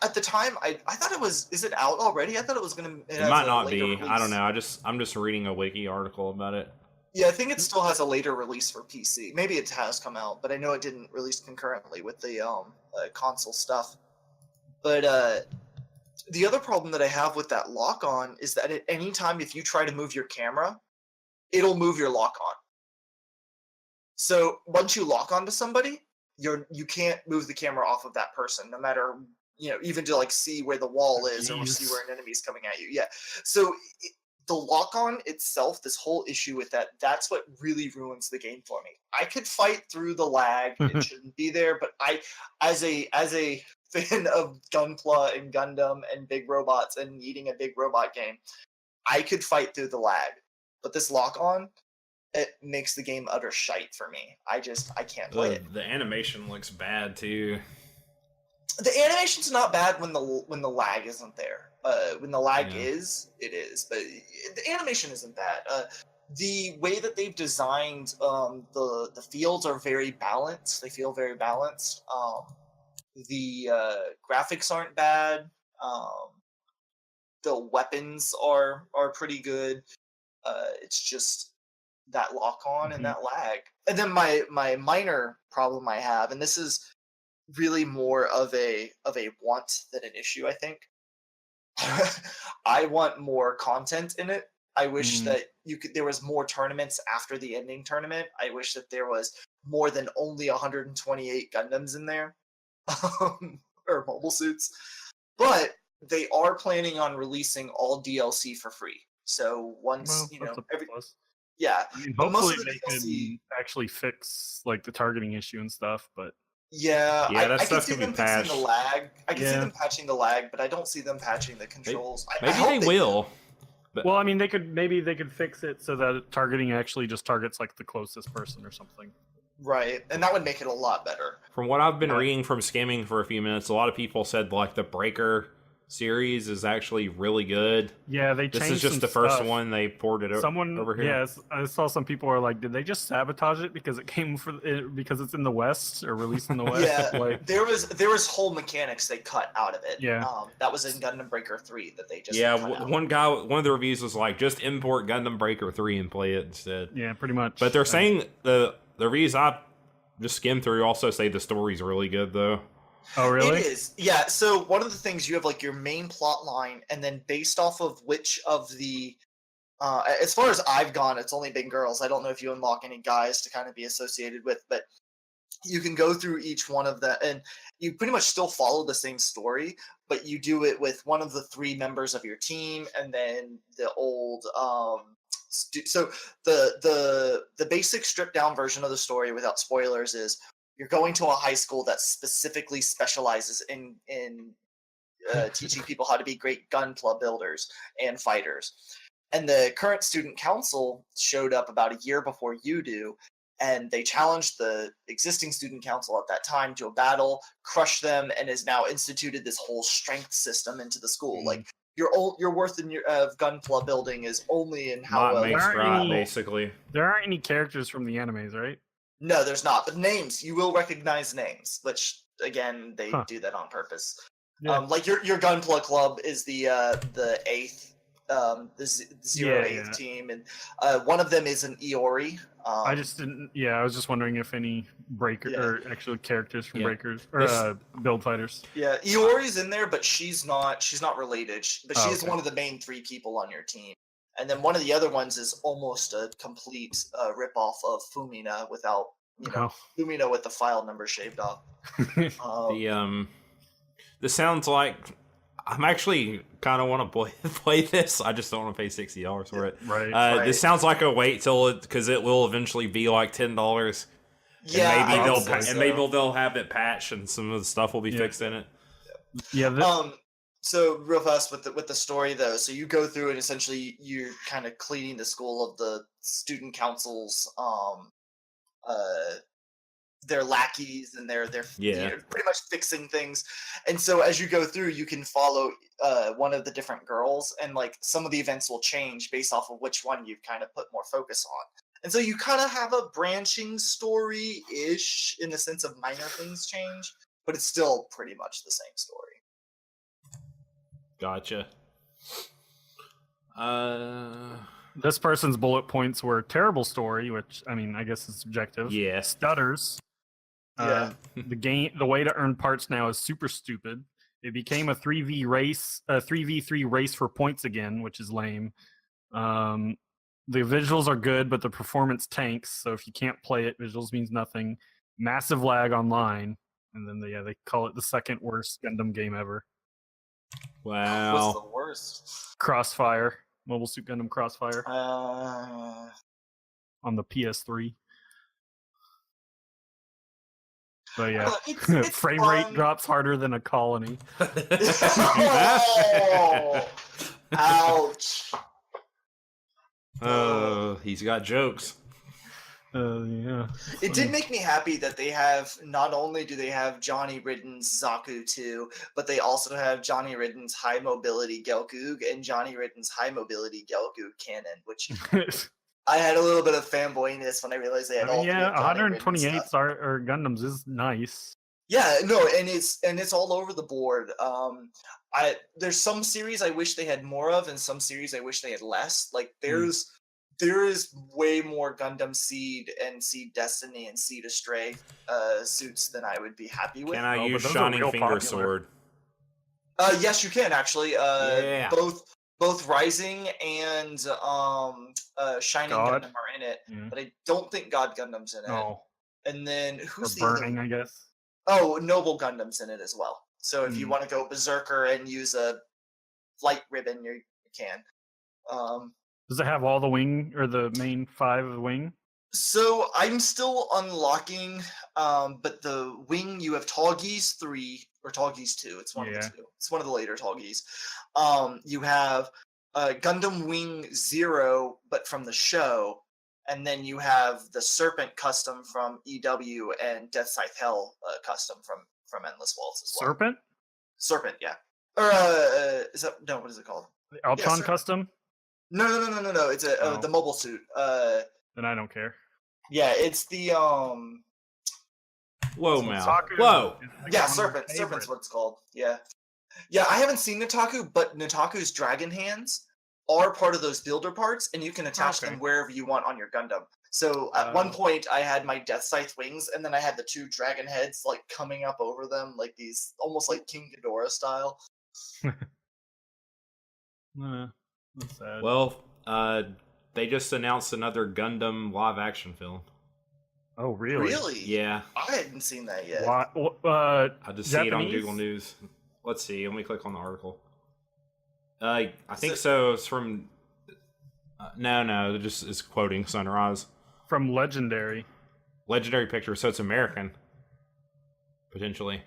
at the time I thought it was, is it out already? I thought it was gonna. It might not be. Release. I don't know. I'm just reading a wiki article about it. Yeah, I think it still has a later release for PC. Maybe it has come out, but I know it didn't release concurrently with the console stuff. But the other problem that I have with that lock on is that at any time if you try to move your camera, it'll move your lock on. So once you lock onto somebody, you can't move the camera off of that person, no matter even to see where the wall is or see where an enemy's coming at you. Yeah, so. The lock-on itself, this whole issue with that's what really ruins the game for me. I could fight through the lag; it shouldn't be there. But as a fan of Gunpla and Gundam and big robots and needing a big robot game, I could fight through the lag. But this lock-on, it makes the game utter shite for me. I can't play it. The animation looks bad too. The animation's not bad when the lag isn't there. When the lag is, it is. But the animation isn't bad. The way that they've designed the fields are very balanced. They feel very balanced. The graphics aren't bad. The weapons are pretty good. It's just that lock on and that lag. And then my minor problem I have, and this is really more of a want than an issue, I think. I want more content in it. I wish that there was more tournaments after the ending tournament. I wish that there was more than only 128 Gundams in there, or mobile suits. But they are planning on releasing all DLC for free. So once yeah, I mean, hopefully they can actually fix the targeting issue and stuff, but. Yeah, that I stuff can see can be them fixing patched. the lag. I can see them patching the lag, but I don't see them patching the controls. Maybe they will. But... Well, I mean, they could fix it so that targeting actually just targets the closest person or something. Right, and that would make it a lot better. From what I've been reading from skimming for a few minutes, a lot of people said the Breaker series is actually really good. Yeah, they changed. This is just the first one they ported over here. Yes, I saw some people are like, did they just sabotage it because because it's in the West or released in the West? Yeah, there was whole mechanics they cut out of it. Yeah, that was in Gundam Breaker 3 that they just cut out. One of the reviews was just import Gundam Breaker 3 and play it instead. Yeah, pretty much. But they're saying the reviews I just skimmed through also say the story's really good though. Oh, really? It is. Yeah, so one of the things you have your main plot line, and then based off of which of the as far as I've gone, it's only been girls. I don't know if you unlock any guys to kind of be associated with, but you can go through each one of them, and you pretty much still follow the same story, but you do it with one of the 3 members of your team, and then the old so the basic stripped down version of the story without spoilers is you're going to a high school that specifically specializes in teaching people how to be great gunpla builders and fighters. And the current student council showed up about a year before you do, and they challenged the existing student council at that time to a battle, crushed them, and has now instituted this whole strength system into the school. Like your worth in of gunpla building is only in how Might well. makes There aren't right, any- basically. There aren't any characters from the animes, right? No, there's not. But names, you will recognize names, which again they Huh. do that on purpose. Yeah. Like your gunpla club is the 8th, the 08th Yeah. team, and one of them is an Iori. I just didn't. Yeah, I was just wondering if any breaker Yeah. or actual characters from Yeah. breakers or This- build fighters. Yeah, Iori's in there, but she's not related. But Oh, she's okay. one of the main 3 people on your team. And then one of the other ones is almost a complete ripoff of Fumina without Oh. Fumina with the file number shaved off. This sounds like I'm actually kind of want to play this. I just don't want to pay $60 for it. Right. Right. This sounds like a wait till because it will eventually be like $10. Yeah, and maybe I they'll would say and so. maybe they'll have it patched and some of the stuff will be Yeah. fixed in it. Yeah. So real fast with the story though, so you go through and essentially you're kind of cleaning the school of the student council's their lackeys and their Yeah. pretty much fixing things. And so as you go through, you can follow one of the different girls, and like some of the events will change based off of which one you've kind of put more focus on. And so you kind of have a branching story-ish in the sense of minor things change, but it's still pretty much the same story. Gotcha. This person's bullet points were terrible story, which I mean, I guess is subjective. Yeah. Stutters. The way to earn parts now is super stupid. It became a 3v3 race for points again, which is lame. The visuals are good, but the performance tanks. So if you can't play it, visuals means nothing. Massive lag online, and then they call it the second worst Gundam game ever. What's Wow. the worst? Crossfire, Mobile Suit Gundam Crossfire Uh, on the PS3. But yeah, it's frame rate fun. drops harder than a colony. Oh, ouch. He's got jokes. Yeah. It did make me happy that they have, not only do they have Johnny Ridden's Zaku 2, but they also have Johnny Ridden's High Mobility Gelgoog and Johnny Ridden's High Mobility Gelgoog Cannon, which I had a little bit of fanboyness when I realized they had all three of Johnny Ridden's 128 stuff. or Gundams is nice. Yeah, no, and it's all over the board. There's some series I wish they had more of, and some series I wish they had less. Like there is way more Gundam Seed and Seed Destiny and Seed Astray suits than I would be happy with. Can I Oh, but use those are Shining real Finger popular. Sword? Yes, you can actually. Yeah. Both Rising and Shining God. Gundam are in it, Yeah. but I don't think God Gundam's in it. Oh, And then or who's the other? Burning, I guess. Oh, Noble Gundam's in it as well. So if you Hmm. want to go Berserker and use a light ribbon, you can. Does it have all the wing or the main 5 of the wing? So I'm still unlocking, but the wing you have Tallgeese 3 or Tallgeese 2. It's one of Yeah. the two. It's one of the later Tallgeese. You have Gundam Wing 0, but from the show, and then you have the Serpent custom from EW and Death Scythe Hell custom from Endless Waltz as well. Serpent? Serpent, yeah. Or is that no? What is it called? The Ultron Serpent. custom? No. It's Oh. the mobile suit. Then I don't care. Yeah, it's the Whoa, Mal. Saku Whoa. is like Yeah, one of my Serpent. Serpent's favorites. what it's called. Yeah. Yeah, I haven't seen Nataku, but Nataku's dragon hands are part of those builder parts, and you can attach Okay. them wherever you want on your Gundam. So at one point, I had my Death Scythe wings, and then I had the 2 dragon heads like coming up over them, like these, almost like King Ghidorah style. That's sad. Well, they just announced another Gundam live action film. Oh, really? Really? Yeah. I hadn't seen that yet. Why, I just see it on Japanese? Google News. Let's see. Let me click on the article. I think it- so. It's from. No. It just is quoting Sunrise. From Legendary. Legendary Pictures, so it's American. Potentially.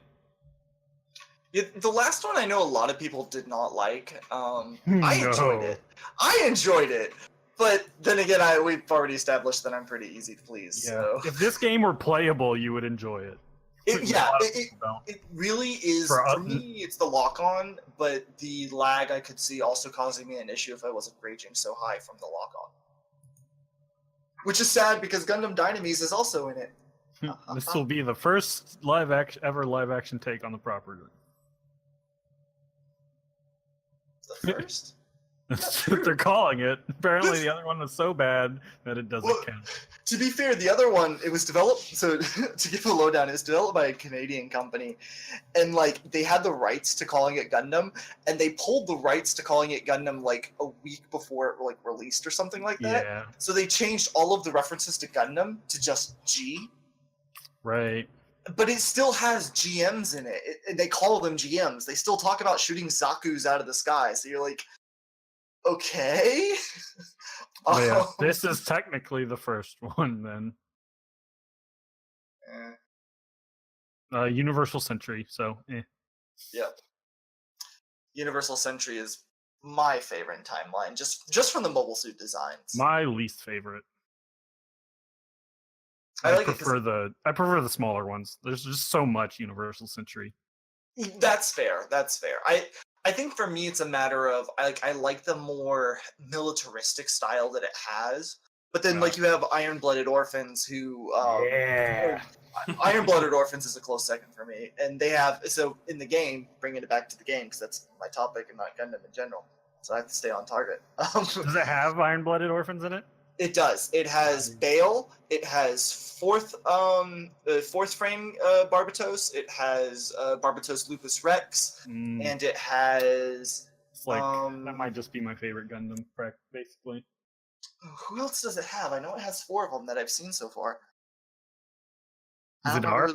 Yeah, the last one I know a lot of people did not like. I No. enjoyed it. I enjoyed it. But then again, we've already established that I'm pretty easy to please. Yeah. So. If this game were playable, you would enjoy it. A lot of people don't. It really is. For me, it's the lock-on, but the lag I could see also causing me an issue if I wasn't raging so high from the lock-on. Which is sad because Gundam Dynamis is also in it. This will be the first ever live action take on the property. The first? That's what they're calling it. Apparently, the other one was so bad that it doesn't count. To be fair, the other one, it was developed, so to give a lowdown, it was developed by a Canadian company, and like they had the rights to calling it Gundam, and they pulled the rights to calling it Gundam like a week before it like released or something like that. Yeah. So they changed all of the references to Gundam to just G. Right. But it still has GMs in it. And they call them GMs. They still talk about shooting Zakus out of the sky. So you're like, okay. Yeah, this is technically the first one then. Universal Century, so Yep. Universal Century is my favorite timeline, just from the mobile suit designs. My least favorite. I like prefer I prefer the smaller ones. There's just so much Universal Century. That's fair. That's fair. I think for me it's a matter of I like the more militaristic style that it has. But then like you have Iron-Blooded Orphans who Iron-Blooded Orphans is a close second for me. And they have so in the game, bringing it back to the game because that's my topic and not Gundam in general. So I have to stay on target. Does it have Iron-Blooded Orphans in it? It does. It has Bale. It has fourth frame Barbatos. It has Barbatos Lupus Rex, and it has. It's like that might just be my favorite Gundam, basically. Who else does it have? I know it has 4 of them that I've seen so far. Vidar?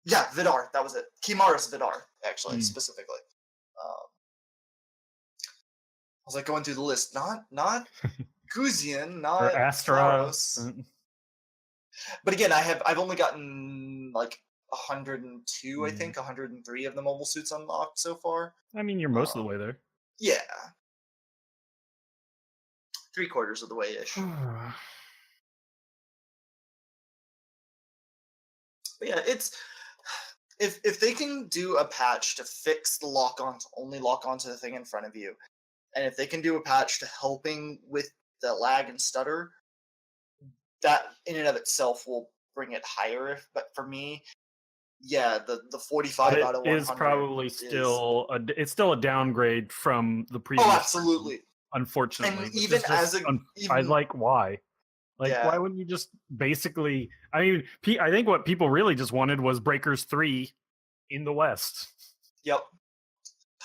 Yeah, Vidar. That was it. Kimaris Vidar, actually, specifically. I was like going through the list. Not Guzian, not or Astra. Klaros. But again, I've only gotten like 102, I think, 103 of the mobile suits unlocked so far. I mean, you're most of the way there. Yeah. 3/4 of the way-ish. But yeah, it's if they can do a patch to fix the lock-on to only lock onto the thing in front of you, and if they can do a patch to helping with the lag and stutter, that in and of itself will bring it higher. But for me, yeah, the 45 out of 100 is probably still a downgrade from the previous. Oh, absolutely. Version, unfortunately, and even as I like why. Why wouldn't you just basically? I mean, I think what people really just wanted was Breakers 3 in the West. Yep.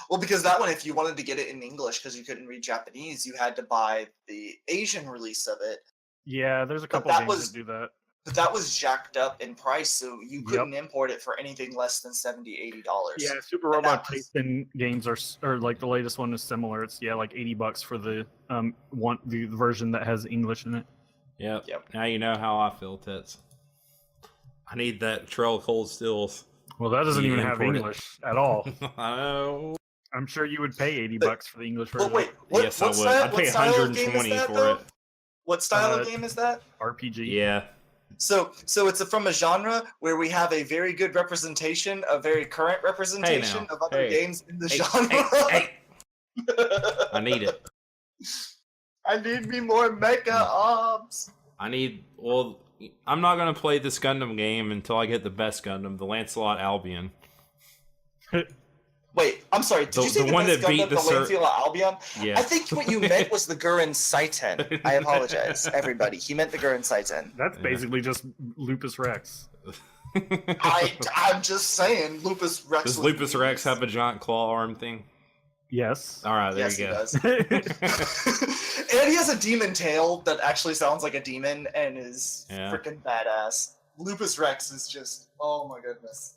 Well, because that one, if you wanted to get it in English because you couldn't read Japanese, you had to buy the Asian release of it. Yeah, there's a couple games that do that. But that was jacked up in price, so you couldn't import it for anything less than $70-$80. Yeah, Super Robot Tasten games are like the latest one is similar. It's like $80 for the the version that has English in it. Yep. Now you know how I feel, Tits. I need that Trail Cold Stills. Well, that doesn't even have English at all. I know. I'm sure you would pay $80 for the English version. But wait, yes, I would. I'd pay $120 for it. What style of game is that? RPG. Yeah. So it's from a genre where we have a very good representation, a very current representation of other games in the genre. I need it. I need me more mecha ops. I'm not going to play this Gundam game until I get the best Gundam, the Lancelot Albion. Wait, I'm sorry. Did you say the one that beat the Lancelot Albion? Yeah. I think what you meant was the Gurren Saiten. I apologize, everybody. He meant the Gurren Saiten. That's basically just Lupus Rex. I'm just saying, Lupus Rex. Does Lupus Rex have a giant claw arm thing? Yes. All right, there you go. He does. And he has a demon tail that actually sounds like a demon and is freaking badass. Lupus Rex is just, oh my goodness.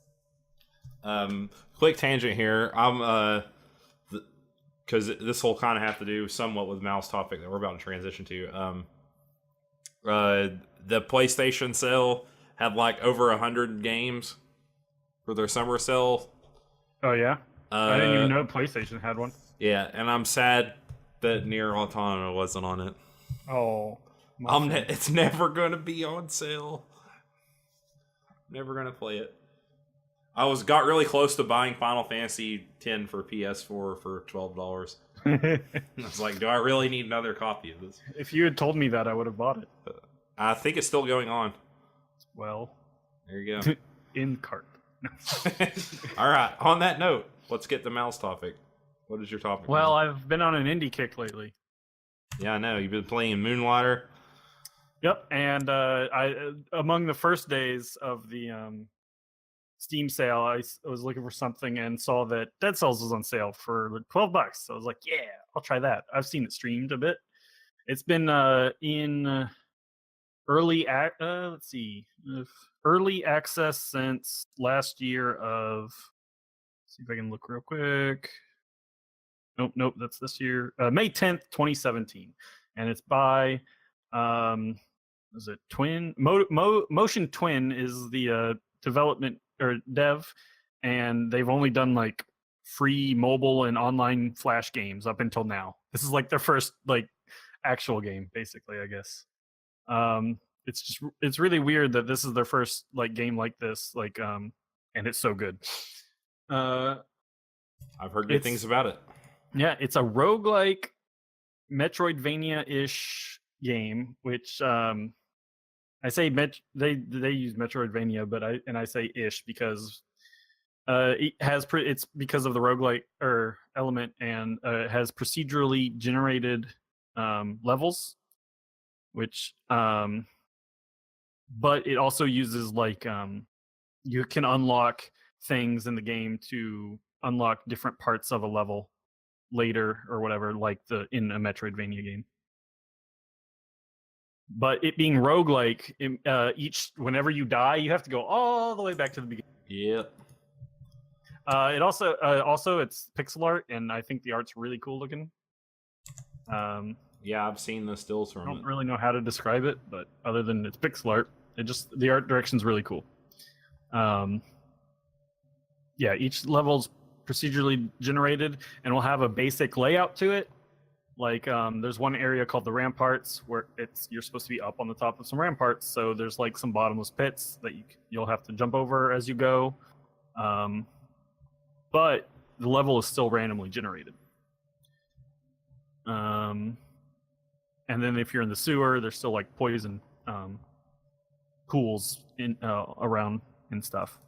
Quick tangent here. I'm because this will kind of have to do somewhat with Mal's topic that we're about to transition to. The PlayStation sale had like over 100 games for their summer sale. Oh yeah, I didn't even know PlayStation had one. Yeah, and I'm sad that Nier Automata wasn't on it. Oh, it's never gonna be on sale. Never gonna play it. I got really close to buying Final Fantasy X for PS4 for $12. I was like, do I really need another copy of this? If you had told me that, I would have bought it. I think it's still going on. Well, there you go. In cart. All right. On that note, let's get to Mal's topic. What is your topic? Well, Mal? I've been on an indie kick lately. Yeah, I know. You've been playing Moonlighter. Yep, and I among the first days of the Steam sale, I was looking for something and saw that Dead Cells was on sale for like $12. So I was like, yeah, I'll try that. I've seen it streamed a bit. It's been in early early access since last year of. Let's see if I can look real quick. Nope, that's this year. May 10th, 2017, and it's by is it Twin? Motion Twin is the development or dev, and they've only done like free mobile and online Flash games up until now. This is like their first like actual game, basically, I guess. It's really weird that this is their first like game like this, like and it's so good. I've heard good things about it. Yeah, it's a roguelike Metroidvania-ish game, which I say they use Metroidvania, but I say ish because it's because of the roguelike element, and it has procedurally generated levels, which but it also uses like you can unlock things in the game to unlock different parts of a level later or whatever, like in a Metroidvania game. But it being roguelike, whenever you die, you have to go all the way back to the beginning. Yep. It also it's pixel art, and I think the art's really cool looking. Yeah, I've seen the stills from it. I don't really know how to describe it, but other than it's pixel art, the art direction's really cool. Yeah, each level's procedurally generated and will have a basic layout to it. Like there's one area called the ramparts where you're supposed to be up on the top of some ramparts, so there's like some bottomless pits that you'll have to jump over as you go. But the level is still randomly generated. And then if you're in the sewer, there's still like poison pools around and stuff.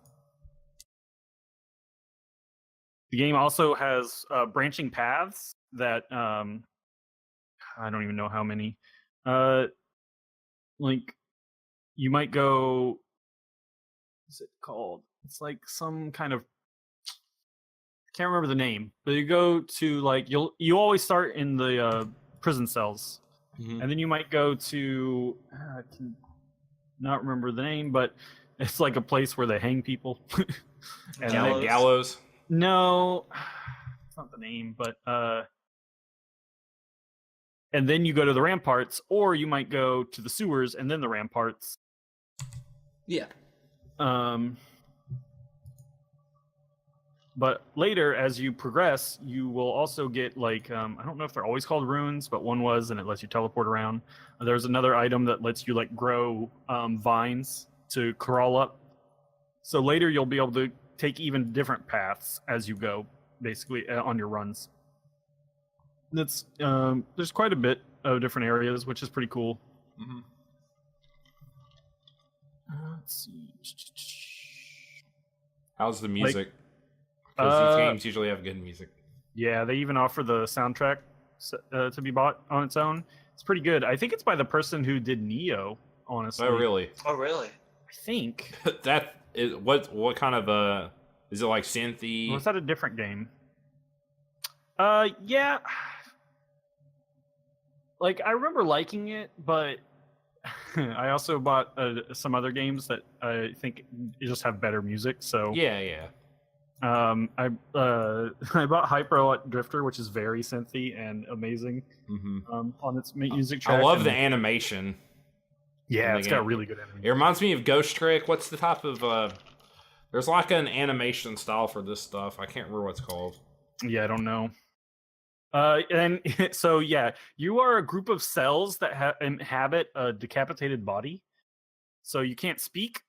The game also has branching paths that I don't even know how many. Like you might go. What's it called? It's like some kind of. I can't remember the name, but you go to like you always start in the prison cells, and then you might go to. I can not remember the name, but it's like a place where they hang people. And Gallows. No, it's not the name, but and then you go to the ramparts, or you might go to the sewers and then the ramparts. Yeah. But later, as you progress, you will also get like I don't know if they're always called runes, but one was, and it lets you teleport around. There's another item that lets you like grow vines to crawl up. So later, you'll be able to take even different paths as you go, basically on your runs. That's there's quite a bit of different areas, which is pretty cool. Mm-hmm. Let's see. How's the music? Because these games usually have good music. Yeah, they even offer the soundtrack to be bought on its own. It's pretty good. I think it's by the person who did Neo, honestly. Oh, really? Oh, really? I think. That is what kind of is it like synthy? Was that a different game? Yeah. Like I remember liking it, but I also bought some other games that I think just have better music. So Yeah. I bought Hyper Drifter, which is very synthy and amazing on its music track. I love the animation. Yeah, it's got really good animation. It reminds me of Ghost Trick. What's the type of there's like an animation style for this stuff. I can't remember what it's called. Yeah, I don't know. And so yeah, you are a group of cells that inhabit a decapitated body. So you can't speak,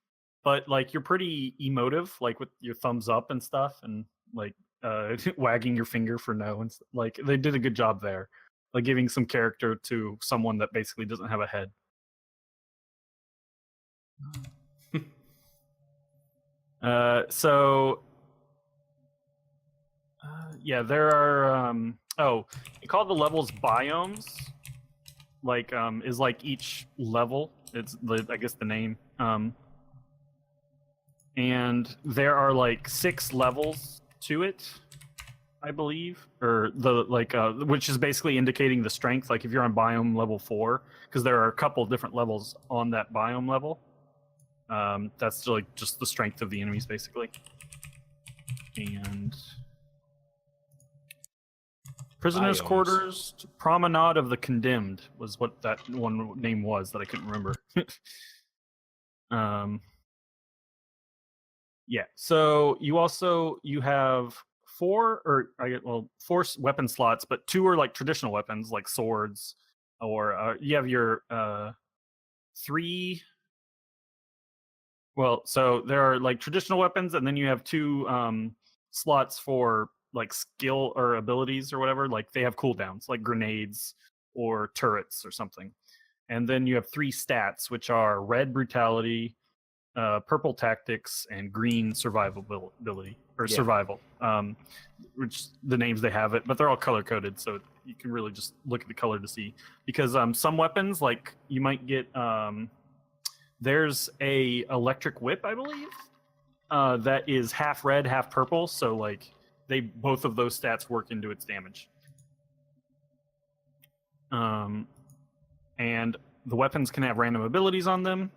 but like you're pretty emotive, like with your thumbs up and stuff, and like wagging your finger for no, and like they did a good job there, like giving some character to someone that basically doesn't have a head. Yeah, there are you call the levels biomes. Like is like each level. It's I guess the name. And there are like 6 levels to it, I believe, or the which is basically indicating the strength. Like if you're on biome level 4, because there are a couple different levels on that biome level. That's like just the strength of the enemies, basically. And Prisoners' Biomes. Quarters, Promenade of the Condemned was what that one name was that I couldn't remember. Yeah. So you have 4 weapon slots, but 2 are like traditional weapons, like swords, or you have your 3. Well, so there are like traditional weapons, and then you have 2 slots for like skill or abilities or whatever. Like they have cooldowns, like grenades or turrets or something. And then you have 3 stats, which are red brutality, purple tactics, and green survivability or survival. Which the names they have it, but they're all color coded, so you can really just look at the color to see. Because some weapons, like you might get. There's a electric whip, I believe, that is half red, half purple. So like both of those stats work into its damage. And the weapons can have random abilities on them,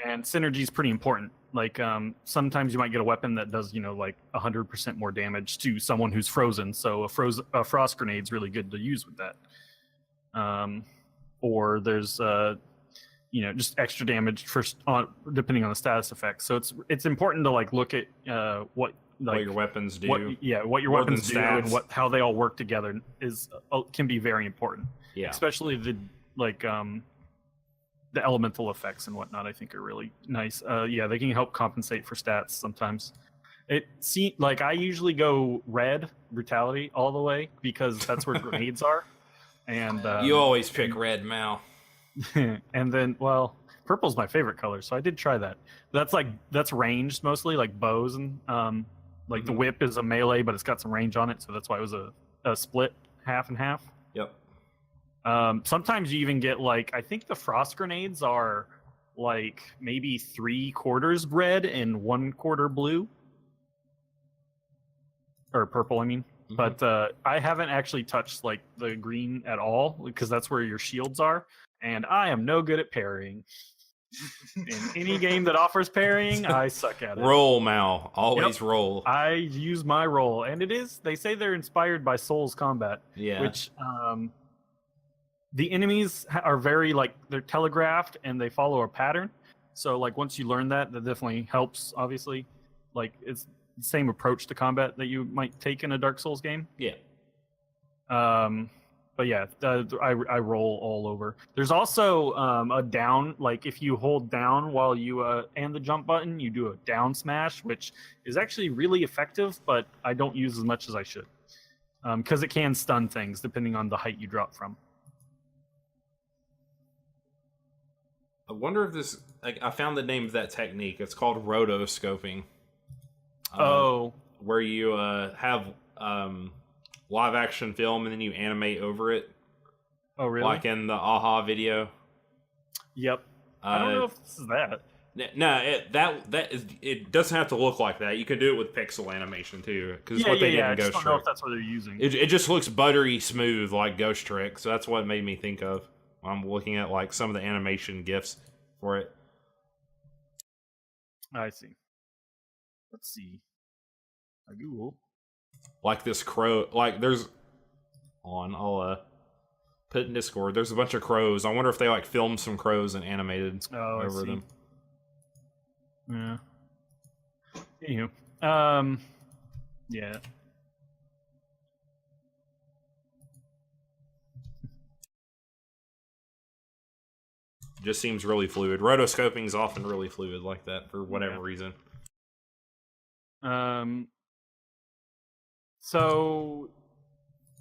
and synergy is pretty important. Like sometimes you might get a weapon that does like 100% more damage to someone who's frozen. So a frost grenade's really good to use with that. Or there's just extra damage depending on the status effect. So it's important to like look at what your weapons do. What your weapons do and how they all work together can be very important. Yeah. Especially the elemental effects and whatnot, I think are really nice. They can help compensate for stats sometimes. Like I usually go red brutality all the way because that's where grenades are. And you always pick red, Mao. And then, purple's my favorite color, so I did try that. That's ranged mostly, like bows and the whip is a melee, but it's got some range on it, so that's why it was a split half and half. Yep. Sometimes you even get I think the frost grenades are like maybe 3/4 red and 1/4 blue, or purple, I mean. But I haven't actually touched the green at all because that's where your shields are. And I am no good at parrying. In any game that offers parrying, I suck at it. Roll, Mal. Always roll. I use my roll. And they say they're inspired by Souls combat. Yeah. Which, the enemies are very, they're telegraphed and they follow a pattern. So, once you learn that definitely helps, obviously. It's the same approach to combat that you might take in a Dark Souls game. Yeah. But yeah, I roll all over. There's also a down, if you hold down while you and the jump button, you do a down smash, which is actually really effective, but I don't use as much as I should. Because it can stun things depending on the height you drop from. I wonder if this... I found the name of that technique. It's called rotoscoping. Where you have... live action film and then you animate over it. Oh, really? Like in the AHA video. Yep. I don't know if this is that. No, it doesn't have to look like that. You can do it with pixel animation too, because what they did in Ghost Trick. I just don't know if that's what they're using. It just looks buttery smooth like Ghost Trick, so that's what it made me think of. I'm looking at like some of the animation gifs for it. I see. Let's see. I Google. Like this crow, like there's I'll put it in Discord. There's a bunch of crows. I wonder if they like filmed some crows and animated over them. Yeah. Anywho, yeah. Just seems really fluid. Rotoscoping is often really fluid like that for whatever reason. So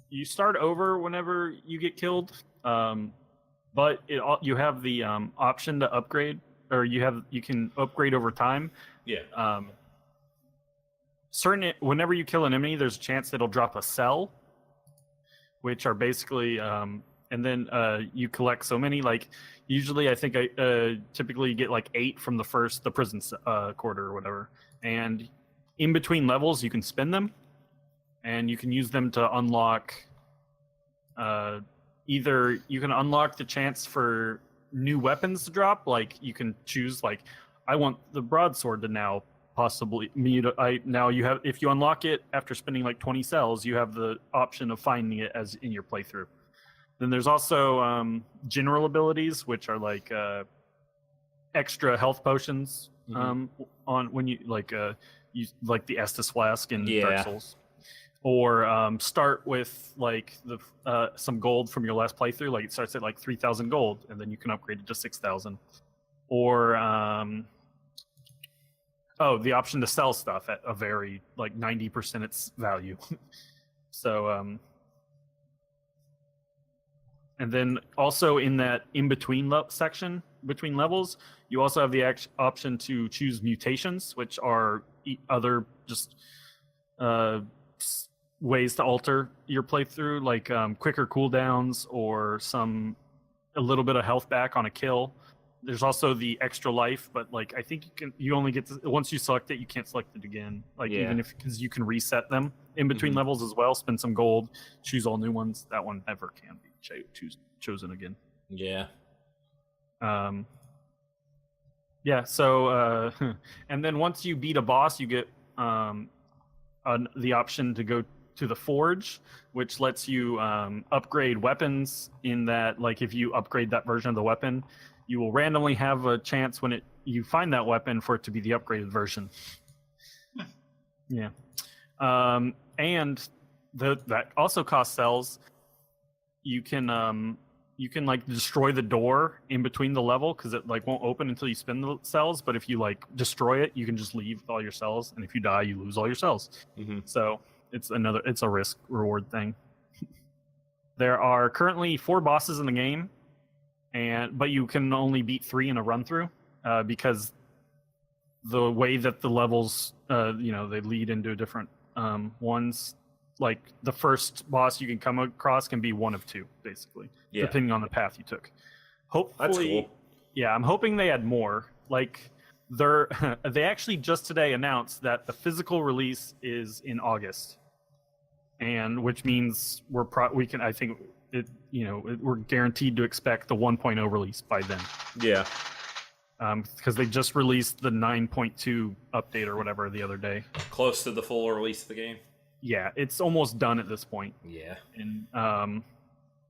you start over whenever you get killed, but you have the option to upgrade, or you can upgrade over time. Yeah. Whenever you kill an enemy, there's a chance it'll drop a cell, which are basically and then you collect so many. Like usually, I think I typically get like 8 from the prison quarter or whatever, and in between levels you can spend them, and you can use them to unlock. Either you can unlock the chance for new weapons to drop, like you can choose like I want the broadsword to now possibly if you unlock it after spending like 20 cells, you have the option of finding it as in your playthrough. Then there's also general abilities, which are like extra health potions on when you like the Estus flask in Dark Souls. Or start with like the some gold from your last playthrough. Like it starts at like 3,000 gold, and then you can upgrade it to 6,000. Or the option to sell stuff at a very like 90% its value. So and then also in that in between section between levels, you also have the option to choose mutations, which are other just ways to alter your playthrough, like quicker cooldowns or a little bit of health back on a kill. There's also the extra life, but like I think you only get once you select it, you can't select it again. Like even if because you can reset them in between levels as well. Spend some gold, choose all new ones. That one never can be chosen again. Yeah. Yeah. So and then once you beat a boss, you get the option to go to the forge, which lets you upgrade weapons. In that, like if you upgrade that version of the weapon, you will randomly have a chance when you find that weapon for it to be the upgraded version. Yeah. And that also costs cells. You can like destroy the door in between the level because it like won't open until you spend the cells. But if you like destroy it, you can just leave with all your cells, and if you die, you lose all your cells. So it's a risk reward thing. There are currently 4 bosses in the game, but you can only beat 3 in a run through because the way that the levels they lead into different ones. Like the first boss you can come across can be one of 2, basically, depending on the path you took. Hopefully, that's cool. Yeah, I'm hoping they add more. Like they actually just today announced that the physical release is in August, and which means we're guaranteed to expect the 1.0 release by then. Yeah. Because they just released the 9.2 update or whatever the other day. Close to the full release of the game. Yeah, it's almost done at this point. Yeah. And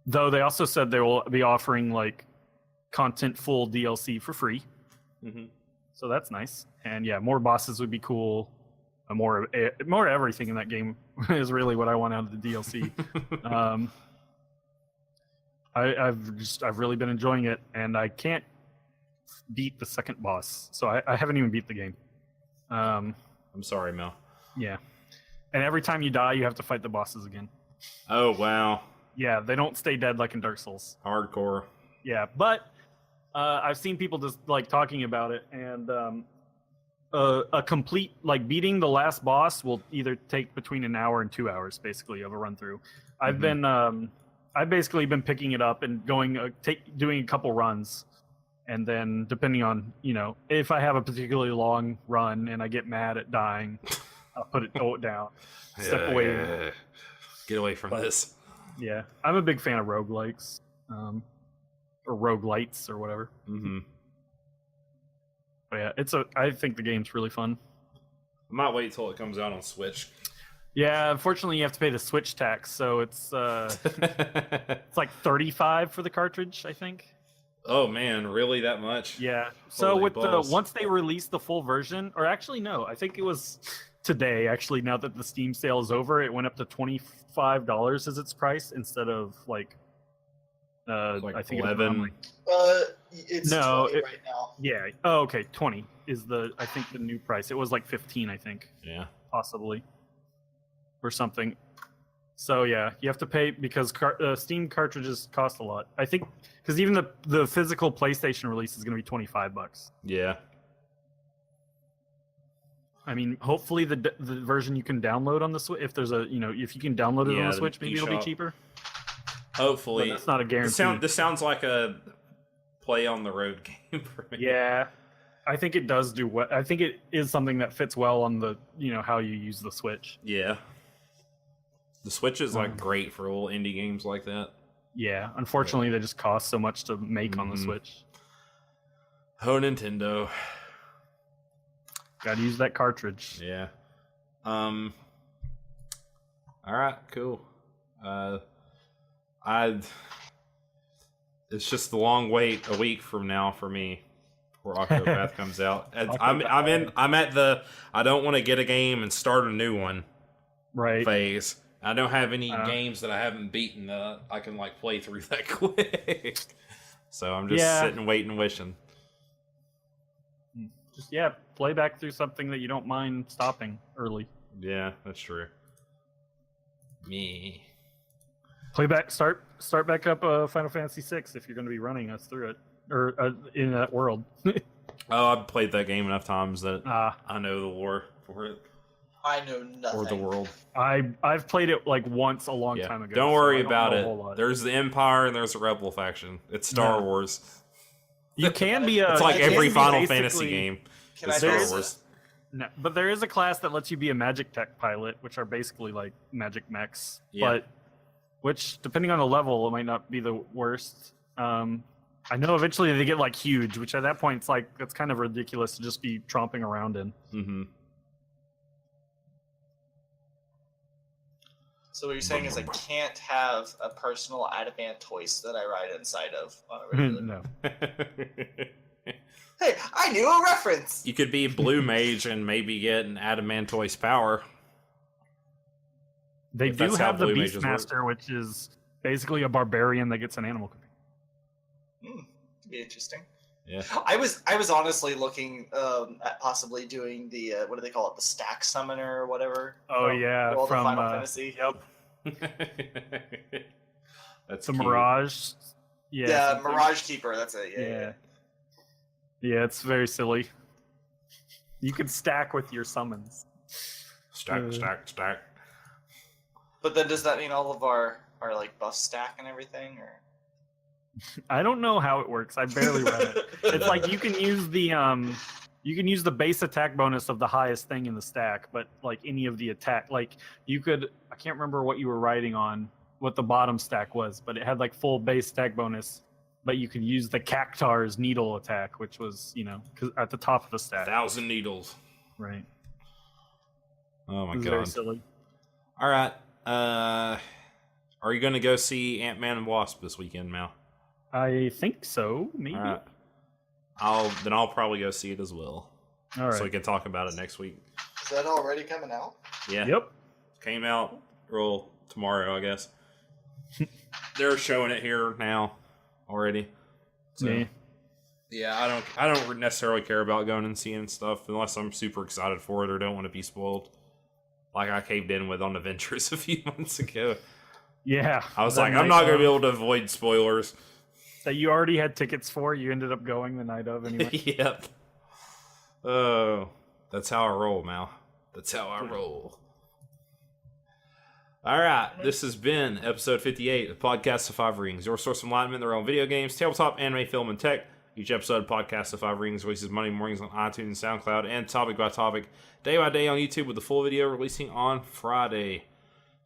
though they also said they will be offering like content full DLC for free. So that's nice. And yeah, more bosses would be cool. More everything in that game is really what I want out of the DLC. I've really been enjoying it, and I can't beat the second boss, so I haven't even beat the game. I'm sorry, Mel. Yeah. And every time you die, you have to fight the bosses again. Oh, wow. Yeah, they don't stay dead like in Dark Souls. Hardcore. Yeah, but I've seen people just like talking about it, and a complete like beating the last boss will either take between an hour and 2 hours, basically, of a run through. I've basically been picking it up and doing a couple runs, and then depending on if I have a particularly long run and I get mad at dying, I'll throw it down, step away. Get away from this. Yeah, I'm a big fan of roguelikes. or roguelites or whatever. Mm-hmm. But yeah, I think the game's really fun. I might wait till it comes out on Switch. Yeah, unfortunately, you have to pay the Switch tax, so it's it's like $35 for the cartridge, I think. Oh man, really that much? Yeah. So Holy with balls. once they release the full version, or actually no, I think it was today. Actually, now that the Steam sale is over, it went up to $25 as its price instead of like I think 11. It's No, 20 right now. Yeah. Oh, okay. 20 is I think the new price. It was like 15, I think. Yeah. Possibly. Or something. So yeah, you have to pay because Steam cartridges cost a lot. I think because even the physical PlayStation release is going to be $25. Yeah. I mean, hopefully the version you can download on the Switch, if there's if you can download it on the Switch, maybe it'll be cheaper. Hopefully. But that's not a guarantee. This sounds like a play on the road game for me. Yeah. I think it does do what I think it is something that fits well on the how you use the Switch. Yeah. The Switch is like great for little indie games like that. Yeah. Unfortunately, they just cost so much to make on the Switch. Oh, Nintendo. Gotta use that cartridge. Yeah. All right, cool. It's just the long wait a week from now for me before Octopath comes out. I'm at the I don't want to get a game and start a new one phase. I don't have any games that I haven't beaten that I can like play through that quick. So I'm just sitting, waiting, wishing. Just play back through something that you don't mind stopping early. Yeah, that's true. Me. Play back, start back up Final Fantasy VI if you're going to be running us through it or in that world. Oh, I've played that game enough times that I know the lore for it. I know nothing. Or the world. I've played it like once a long time ago. Don't worry about it. There's the Empire and there's the Rebel faction. It's Star Wars. You can be it's like every Final Fantasy game. Can I Star Wars. No, but there is a class that lets you be a magic tech pilot, which are basically like magic mechs. Yeah. But which, depending on the level, it might not be the worst. I know eventually they get like huge, which at that point it's like it's kind of ridiculous to just be tromping around in. Mm-hmm. So what you're saying is I can't have a personal adamant toys that I ride inside of on a regular. No. Hey, I knew a reference. You could be Blue Mage and maybe get an Adamantoise power. They If do that's how have the Blue Mages work. Beastmaster, which is basically a barbarian that gets an animal cookie. Could be interesting. Yeah. I was honestly looking at possibly doing the what do they call it, the stack summoner or whatever. Oh yeah, World from of Final Fantasy. Yep. That's the cute. Mirage. Yeah, Mirage Keeper. That's it. Yeah. Yeah, it's very silly. You can stack with your summons. Stack. But But then does that mean all of our like buff stack and everything, or? I don't know how it works. I barely read it. It's like you can use the base attack bonus of the highest thing in the stack, but like any of the attack, like you could. I can't remember what you were writing on, what the bottom stack was, but it had like full base stack bonus. But you could use the Cactar's needle attack, which was at the top of the stack. 1,000 needles. Right. Oh my It was god. very silly. All right. Are you going to go see Ant-Man and Wasp this weekend, Mal? I think so. Maybe. All right. I'll probably go see it as well. All right. So we can talk about it next week. Is that already coming out? Yeah. Yep. Came out tomorrow, I guess. They're showing it here now already. So, yeah, I don't necessarily care about going and seeing stuff unless I'm super excited for it or don't want to be spoiled. Like I caved in with on Avengers a few months ago. Yeah. I was like, I'm not going to be able to avoid spoilers. That you already had tickets for, you ended up going the night of anyway. Yep. Oh, that's how I roll, Mal. That's how I roll. All right, this has been episode 58 of Podcast of Five Rings, your source of enlightenment in the realm of video games, tabletop, anime, film, and tech. Each episode of Podcast of Five Rings releases Monday mornings on iTunes, SoundCloud, and topic by topic, day by day on YouTube, with the full video releasing on Friday.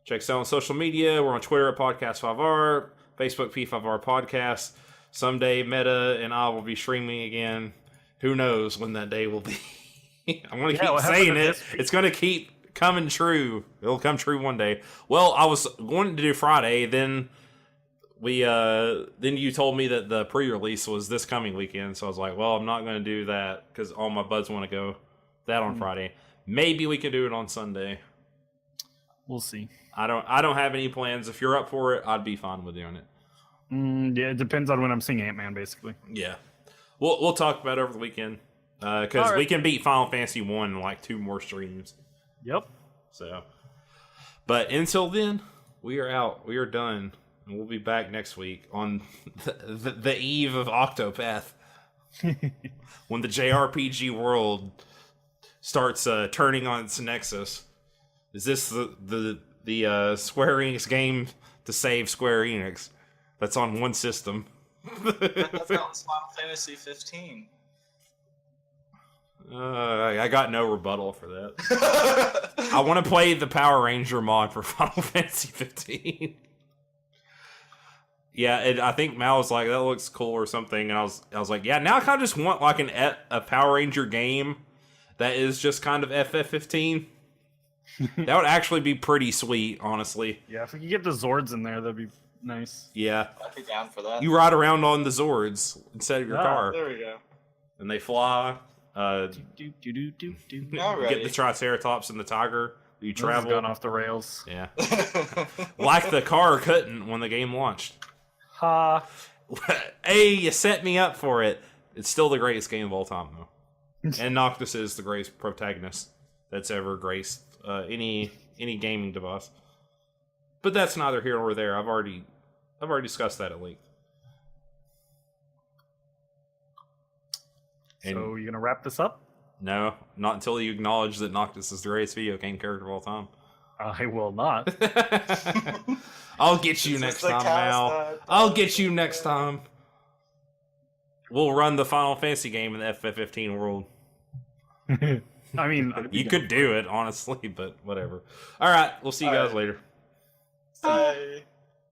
Check us out on social media. We're on Twitter at Podcast5R, Facebook P5R Podcast, someday Meta and I will be streaming again. Who knows when that day will be? I'm going to keep saying it. It's going to keep coming true. It'll come true one day. Well, I was going to do Friday, then then you told me that the pre-release was this coming weekend, so I was like, well, I'm not going to do that because all my buds want to go that on Friday. Maybe we can do it on Sunday. We'll see. I don't have any plans. If you're up for it, I'd be fine with doing it. Yeah, it depends on when I'm seeing Ant-Man, basically. Yeah. We'll talk about it over the weekend. Because we can beat Final Fantasy 1 in like 2 more streams. Yep. So, but until then, we are out. We are done. And we'll be back next week on the eve of Octopath. When the JRPG world starts turning on its nexus. Is this the Square Enix game to save Square Enix? That's on one system. That's not Final Fantasy 15. I got no rebuttal for that. I want to play the Power Ranger mod for Final Fantasy 15. Yeah, I think Mal was like, that looks cool or something, and I was like, yeah, now I kind of just want like a Power Ranger game that is just kind of FF15. That would actually be pretty sweet, honestly. Yeah, if we could get the Zords in there, that'd be nice. Yeah. I'd be down for that. You ride around on the Zords instead of your car. There we go. And they fly. Alright. Get the Triceratops and the Tiger. You travel. Gone off the rails. Yeah. Like the car couldn't when the game launched. Ha. Hey, you set me up for it. It's still the greatest game of all time, though. And Noctis is the greatest protagonist that's ever graced any gaming device. But that's neither here nor there. I've already discussed that at length. And so you gonna wrap this up? No, not until you acknowledge that Noctis is the greatest video game character of all time. I will not. I'll get you next time, Mal. I'll get you next time. We'll run the Final Fantasy game in the FF15 world. I mean, you could do it, honestly, but whatever. All right, we'll see you guys later. Bye.